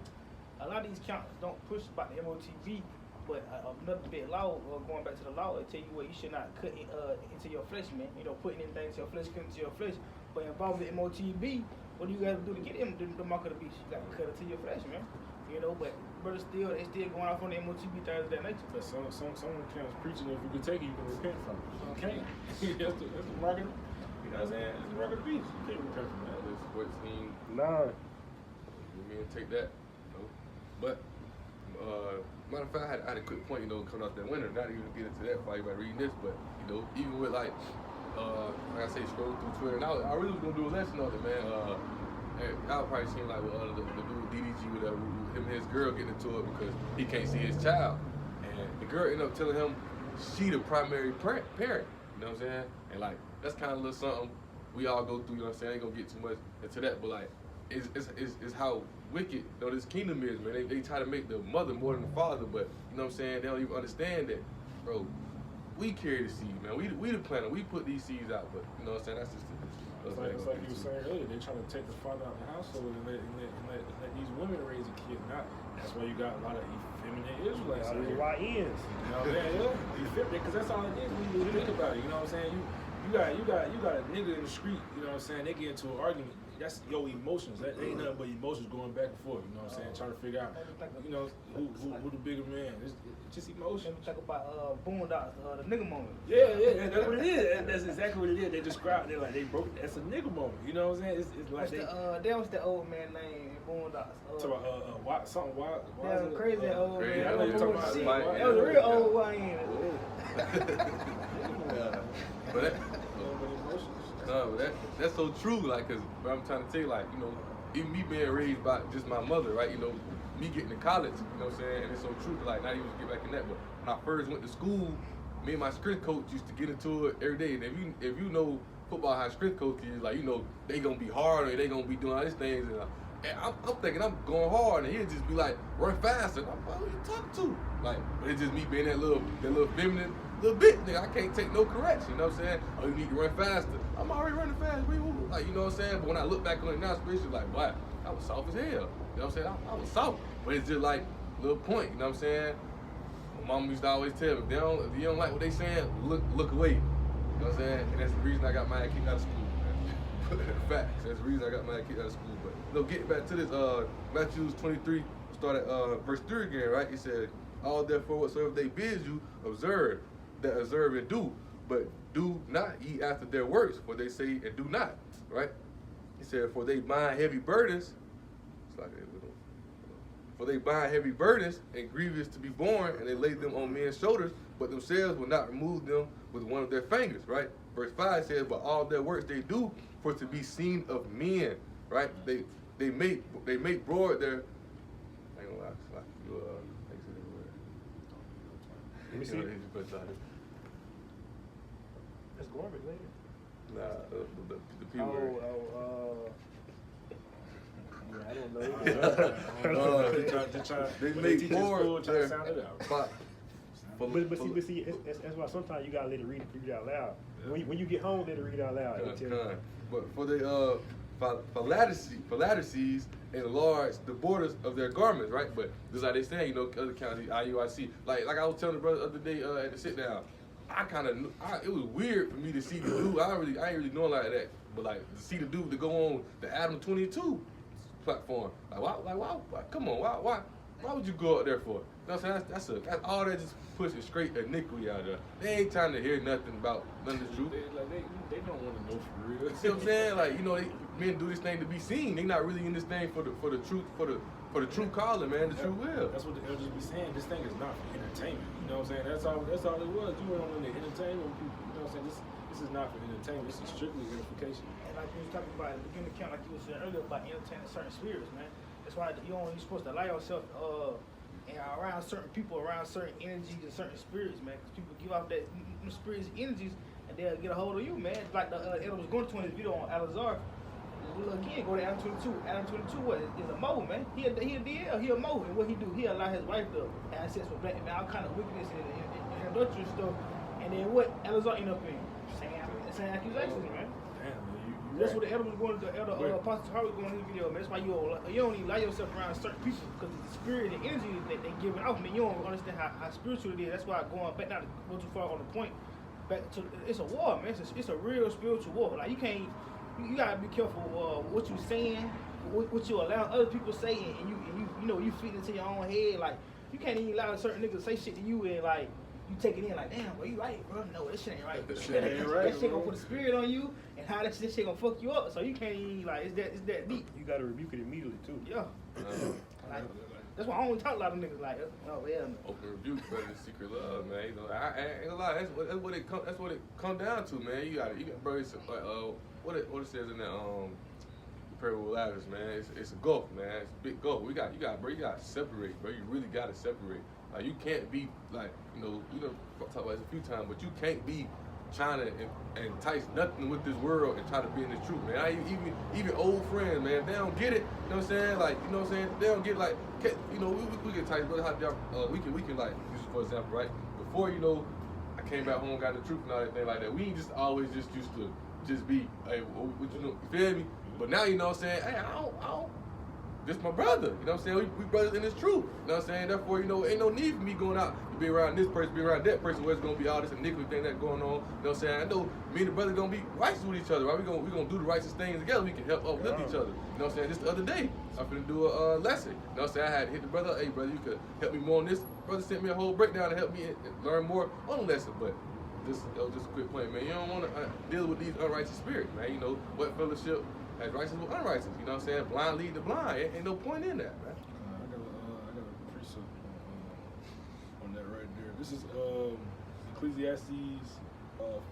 A lot of these counts don't push about the MOTB, but another bit law, going back to the law, it tell you what you should not cut into your flesh, man. You know, putting in things into your flesh, cutting into your flesh. But involving the MOTB, what do you got to do to get the mark of the beast? You got to cut it to your flesh, man. You know, but brothers they still going off on the MOTB things of that nature. But some camps preaching if you can take it, you can repent from it. You can't. that's the mark of, you know what I'm saying? That's the mark of the beast. You can't repent from that. That's 14. Nah. You mean take that? No. But matter of fact, I had a quick point, you know, coming out that winter. Not even get into that while you about reading this, but you know, even with like I say, scrolling through Twitter, and I really was gonna do a lesson on it, man. Y'all probably seen like with the dude DDG, whatever, him and his girl getting into it because he can't see his child, and the girl ended up telling him she the primary parent. You know what I'm saying? And like that's kind of a little something we all go through. You know what I'm saying? I ain't gonna get too much into that, but like it's how wicked, you know, this kingdom is, man. They try to make the mother more than the father, but you know what I'm saying? They don't even understand that, bro. We carry the seed, man. We the planter. We put these seeds out, but you know what I'm saying? That's just it's like you were saying earlier. They're trying to take the father out of the household and let these women raise a kid. Now that's why you got a lot of effeminate Israelites out here. YNs. You know what I'm saying? Effeminate, because that's all it is when you think about it. You know what I'm saying? You got a nigga in the street. You know what I'm saying? They get into an argument. That's your emotions. That ain't nothing but emotions going back and forth. You know what I'm saying? Trying to figure out, you know, who the bigger man. It's just emotions. Let me talk about Boondocks, the nigga moment. Yeah, that's what it is. That's exactly what it is. They describe. They're like they broke. That's a nigga moment. You know what I'm saying? It's like what's the old man name in Boondocks? Talk about something wild. That crazy old man. I know you're talking about. Shit. That was a real old YN. But that's so true, like, cause I'm trying to tell you, like, you know, even me being raised by just my mother, right, you know, me getting to college, you know what I'm saying, and it's so true, like, not even to get back in that, but when I first went to school, me and my strength coach used to get into it every day, and if you know football, how strength coach is, like, you know, they gonna be hard, or they gonna be doing all these things, and I'm thinking I'm going hard, and he'll just be like, run faster, and I'm like, who you talking to? Like, but it's just me being that little feminine little bit, nigga. I can't take no correction, you know what I'm saying? Oh, you need to run faster. I'm already running fast. Like, you know what I'm saying? But when I look back on it now, especially like, wow, I was soft as hell. You know what I'm saying? I was soft. But it's just like a little point, you know what I'm saying? My mom used to always tell me, if you don't like what they saying, look away. You know what I'm saying? And that's the reason I got my ass kicked out of school, man. Facts. That's the reason I got my ass kicked out of school. But you know, getting back to this, Matthew 23, start at verse 3 again, right? He said, all therefore whatsoever they bid you, observe and do, but do not ye after their works, for they say and do not, right? He said, for they bind heavy burdens, for they bind heavy burdens and grievous to be borne, and they lay them on men's shoulders, but themselves will not remove them with one of their fingers, right? Verse 5 says, but all their works they do, for it to be seen of men, right? They make broad their. I ain't gonna lie, it's like you Let me see. That's garbage, man. Nah, the P word. Yeah, I don't know. They when make teach more school, try to their sound it out. spot. But see, that's why sometimes you gotta let it read it out loud. When you get home, let it read out loud. It'll tell you. But for the phylacteries enlarge the borders of their garments, right? But this is how they say, you know, other counties, IUIC. Like I was telling the brother the other day at the sit down, it was weird for me to see the dude. I ain't really knowing like that, but like to see the dude to go on the Adam 22 platform. Like why? Come on, why would you go out there for? You know what I'm saying? That's all that just pushing straight iniquity out there. They ain't trying to hear nothing about none of the truth. They don't want to know for real. See what I'm saying? Like, you know, men do this thing to be seen. They not really in this thing for the truth, for the true calling, man, the true will. That's what the elders be saying. This thing is not for entertainment. You know what I'm saying? That's all it was. You went on the entertainment people. You know what I'm saying? This is not for entertainment. This is strictly edification. And like you was talking about at the beginning of the count, like you were saying earlier about entertaining certain spirits, man. That's why you're supposed to allow yourself and around certain people, around certain energies and certain spirits, man. Because people give off that spirits energies and they'll get a hold of you, man. Like the elder was going to in his video on Alazar. Again, go to Adam 22. Adam 22 what is a mole, man. He a DL, he a mole. And what he do, he allow his wife to have sex with black men, all kind of wickedness and adultery stuff. And then what Alazar end up in? Saying accusations, man. Damn, man, That's what the elder was going to, the elder Apostle Harvey was going in his video, man. That's why you don't even allow yourself around certain people because the spirit and energy that they giving off, man. You don't understand how spiritual it is. That's why going back, not to go too far on the point, back to it's a war, man. It's a real spiritual war. Like you can't, you gotta be careful what you saying, what you allow other people say, and you feed into your own head. Like you can't even allow certain niggas to say shit to you and like. You take it in like, damn, bro, you right, bro. No, this shit ain't right. That shit ain't right, That shit bro. gonna put a spirit on you, and how that shit gonna fuck you up. So you can't even like, it's that deep. You gotta rebuke it immediately too. Yeah. Like, that's why I only talk a lot of niggas like, oh yeah. Open rebuke better than secret love, man. You know, I ain't gonna lie. That's what it come down to, man. You got bro. It's what it says in that parable of Lazarus, man. It's a gulf, man. It's a big gulf. You got to separate, bro. You really got to separate. Like you can't be like, we done talked about this a few times, but you can't be trying to entice nothing with this world and try to be in the truth, man. Even old friends, man, if they don't get it, you know what I'm saying? Like, you know what I'm saying? They don't get like, we get entice, brother. We can like, use for example, right? Before, I came back home, got the truth and all that thing like that. We ain't just always just used to just be, hey, you feel me? But now, you know what I'm saying? Hey, I don't. This my brother, you know what I'm saying? We brothers in this truth, you know what I'm saying? Therefore, ain't no need for me going out to be around this person, be around that person where it's gonna be all this iniquity thing that going on, you know what I'm saying? I know me and the brother gonna be righteous with each other, right? We gonna do the righteous things together, we can help uplift each other, you know what I'm saying? Just the other day, I'm finna do a lesson, you know what I'm saying? I had to hit the brother, hey brother, you could help me more on this. Brother sent me a whole breakdown to help me learn more on the lesson, but just a quick point, man. You don't wanna deal with these unrighteous spirits, man. What fellowship as righteous with unrighteous, you know what I'm saying? Blind lead the blind. Ain't no point in that, man. I got a precept on that right there. This is Ecclesiastes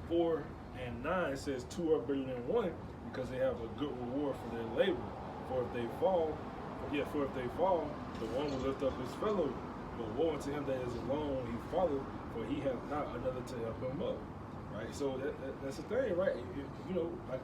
4 and 9 says 2 are better than 1 because they have a good reward for their labor. For if they fall, the one will lift up his fellow. But woe unto him that is alone, he falleth, for he hath not another to help him up. Right? So that's the thing, right?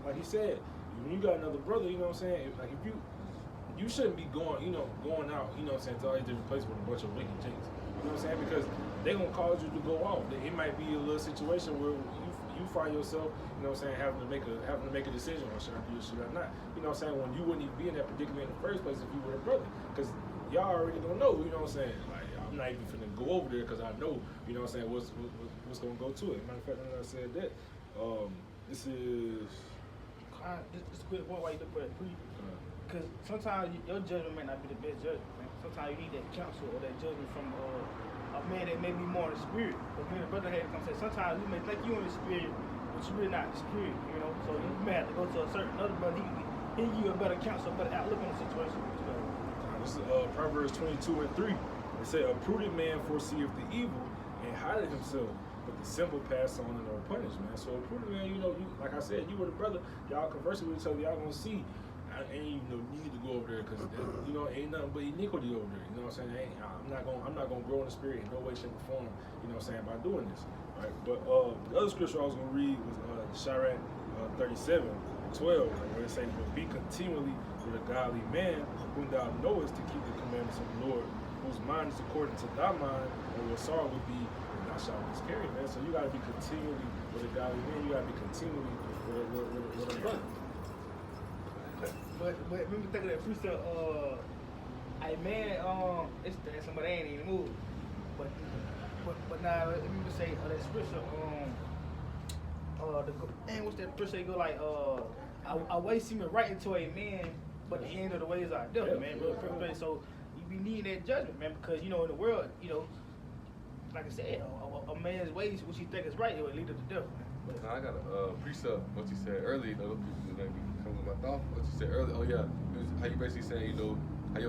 Like he said, when you got another brother, you know what I'm saying? Like if you shouldn't be going out, you know what I'm saying, to all these different places with a bunch of wicked jinks. You know what I'm saying? Because they gonna cause you to go off. It might be a little situation where you find yourself, you know what I'm saying, having to make a decision on should I do this, should I not. You know what I'm saying? When you wouldn't even be in that predicament in the first place if you were a brother. Because y'all already gonna know, you know what I'm saying? Like I'm not even finna go over there because I know, you know what I'm saying, what's gonna go to it. Matter of fact, now that I said that, this is Just a quick point while you look for that pre. Because sometimes your judgment may not be the best judgment, man. Sometimes you need that counsel or that judgment from a man that may be more in the spirit. Because me and the brother had to come say, sometimes you may think you in the spirit, but you're really not in the spirit, you know? So you may have to go to a certain other brother, he give you a better counsel, a better outlook on the situation. This is Proverbs 22 and 3. It said, a prudent man foreseeth the evil and hideth himself, but the simple pass on and are punished, man. So important, man. You know, you like I said, you were the brother. Y'all conversing with each other. Y'all gonna see. I ain't no need to go over there because you know ain't nothing but iniquity over there. You know what I'm saying? I'm not gonna grow in the spirit in no way, shape, or form. You know what I'm saying, by doing this, right? But the other scripture I was gonna read was Sirach 37:12, where it says, "But be continually with a godly man, whom thou knowest to keep the commandments of the Lord, whose mind is according to thy mind, and will sorrow with thee, and thou shalt miscarry." Man, so you gotta be continually with a godly man. You gotta be continually with a brother. But remember thinking that precept, hey man, it's dancing, but they ain't even move. But now let me just say that scripture, what's that precept go like, a way seeming right into a man, but the end of the ways are devil, man. Real quick, so you be needing that judgment, man, because you know in the world, you know, like I said, a man's ways, which he think is right, it will lead to the devil, man. I got a precept, what you said earlier, you know, maybe come with my thought, what you said earlier. Oh yeah, it was how you basically saying, you know, how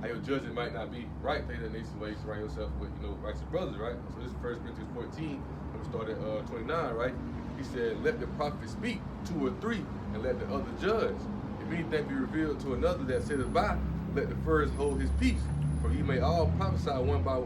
your judgment might not be right. Take that nation's way, surround yourself with, you know, righteous brothers, right? So this is 1 Corinthians 14, and we started 29, right? He said, "Let the prophet speak 2 or 3, and let the other judge. If anything be revealed to another that sitteth by, let the first hold his peace. For ye may all prophesy one by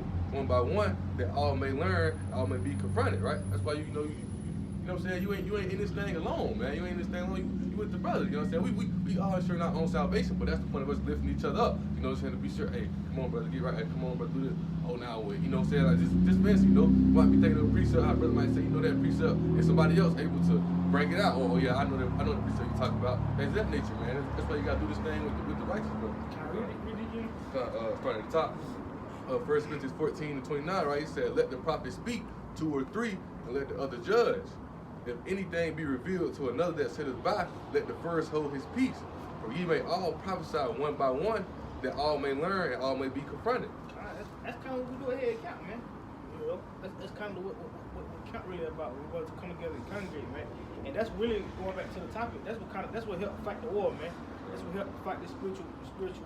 one, that all may learn, all may be confronted," right? That's why you know what I'm saying, you ain't in this thing alone, man. You ain't in this thing alone. You with the brothers. You know what I'm saying? We all sure not on salvation, but that's the point of us lifting each other up. You know what I'm saying? To be sure, hey, come on, brother, get right. Hey, come on, brother, do this. Oh, now what? You know what I'm saying? Like just fancy, you know. You might be thinking of a precept. Our brother might say, you know that precept, and somebody else able to bring it out. Oh yeah, I know the precept you talking about. That's that nature, man. That's why you gotta do this thing with the righteous brother. Can I read it again? Starting at the top. 1 Corinthians 14:29, right? He said, "Let the prophet speak 2 or 3, and let the other judge. If anything be revealed to another that sitteth by, let the first hold his peace. For ye may all prophesy one by one, that all may learn and all may be confronted." That's kind of what we do ahead at camp, man. You know, that's kind of what camp really about. We want to come together and congregate, man. And that's really going back to the topic. That's what helped fight the war, man. That's what helped fight the spiritual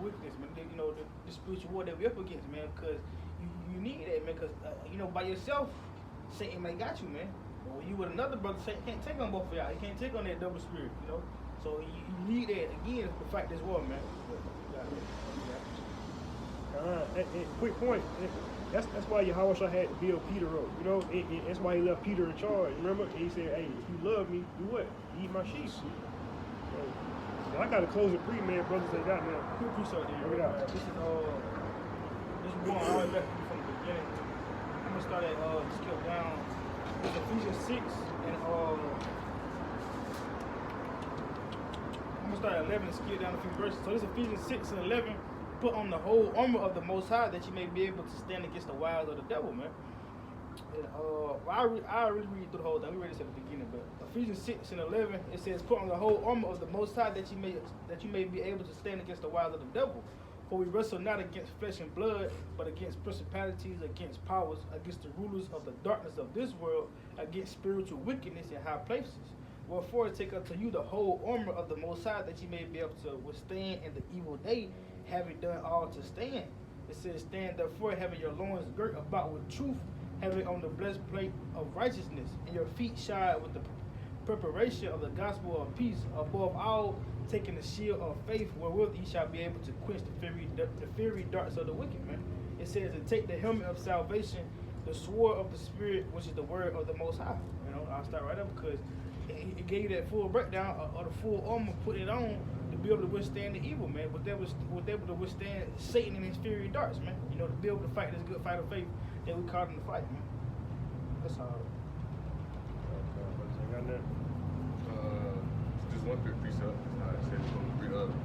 weakness, man. You know, the spiritual war that we up against, man. Because you need that, man. Because you know, by yourself, Satan may got you, man. But when you with another brother, Satan can't take on both of y'all. He can't take on that double spirit, you know. So you need that again to fight this war, man. Quick point. That's why Yahushua had to build Peter up. You know, that's why he left Peter in charge. Remember, and he said, "Hey, if you love me, do what? Eat my sheep." So I got to close it pre, man. Brothers, they got now. Quick research there. Bring it out. This is going all the way back from the beginning. I'm gonna start at skip down. It's Ephesians 6 and I'm gonna start at 11 and skip down a few verses. So this is Ephesians 6 and 11. Put on the whole armor of the Most High, that you may be able to stand against the wiles of the devil, man. And I really read through the whole thing. We read this at the beginning, but Ephesians 6 and 11, it says, "Put on the whole armor of the Most High, that you may be able to stand against the wiles of the devil. For we wrestle not against flesh and blood, but against principalities, against powers, against the rulers of the darkness of this world, against spiritual wickedness in high places. Wherefore take unto you the whole armor of the Most High, that you may be able to withstand in the evil day, having done all to stand." It says, "Stand therefore, having your loins girt about with truth, having on the blessed plate of righteousness, and your feet shod with the preparation of the gospel of peace. Above all, taking the shield of faith, wherewith ye shall be able to quench the fiery darts of the wicked," man. It says, "And take the helmet of salvation, the sword of the Spirit, which is the word of the Most High." You know, I'll start right up because it gave you that full breakdown of the full armor, put it on to be able to withstand the evil, man. Was able to withstand Satan and his fiery darts, man. You know, to be able to fight this good fight of faith that we called him to fight, man. That's all. I got that. Just one quick precept. It says from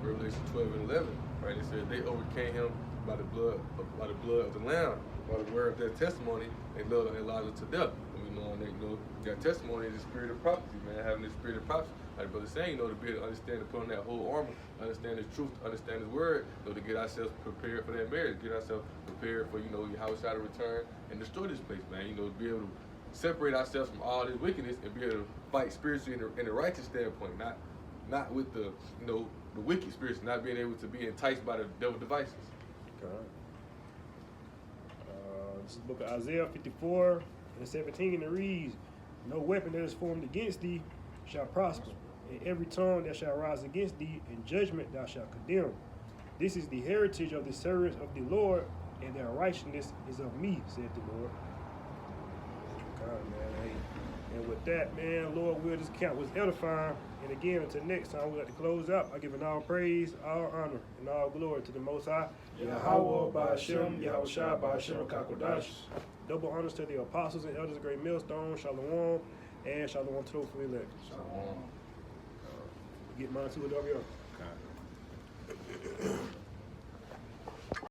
Revelation 12 and 11, right? It says they overcame him by the blood of the Lamb, by the word of their testimony. They loved their lives to death. And we know that testimony is the spirit of prophecy, man. Having the spirit of prophecy, like the brother saying, to be able to understand, to put on that whole armor, understand His truth, understand His word, to get ourselves prepared for that marriage, get ourselves prepared for Yahushua to return and destroy this place, man. To be able to separate ourselves from all this wickedness and be able to fight spiritually in the righteous standpoint, not with the the wicked spirits, not being able to be enticed by the devil devices. Okay. This is the book of Isaiah 54 And 17 it reads, no weapon that is formed against thee shall prosper, and every tongue that shall rise against thee in judgment thou shalt condemn. This is the heritage of the servants of the Lord, and their righteousness is of me, said the Lord. God, man, hey. And with that, man, Lord, will this camp was edifying. And again, until next time, we got to close out. I give it all praise, all honor, and all glory to the Most High. Yahweh, Ba'ashem, Yahweh Shai, Ba'ashem, Kakodash. Double honors to the apostles and elders of Great Millstone, Shalom, and Shalom to those for elect. Shalom. Get mine to it, W. Okay.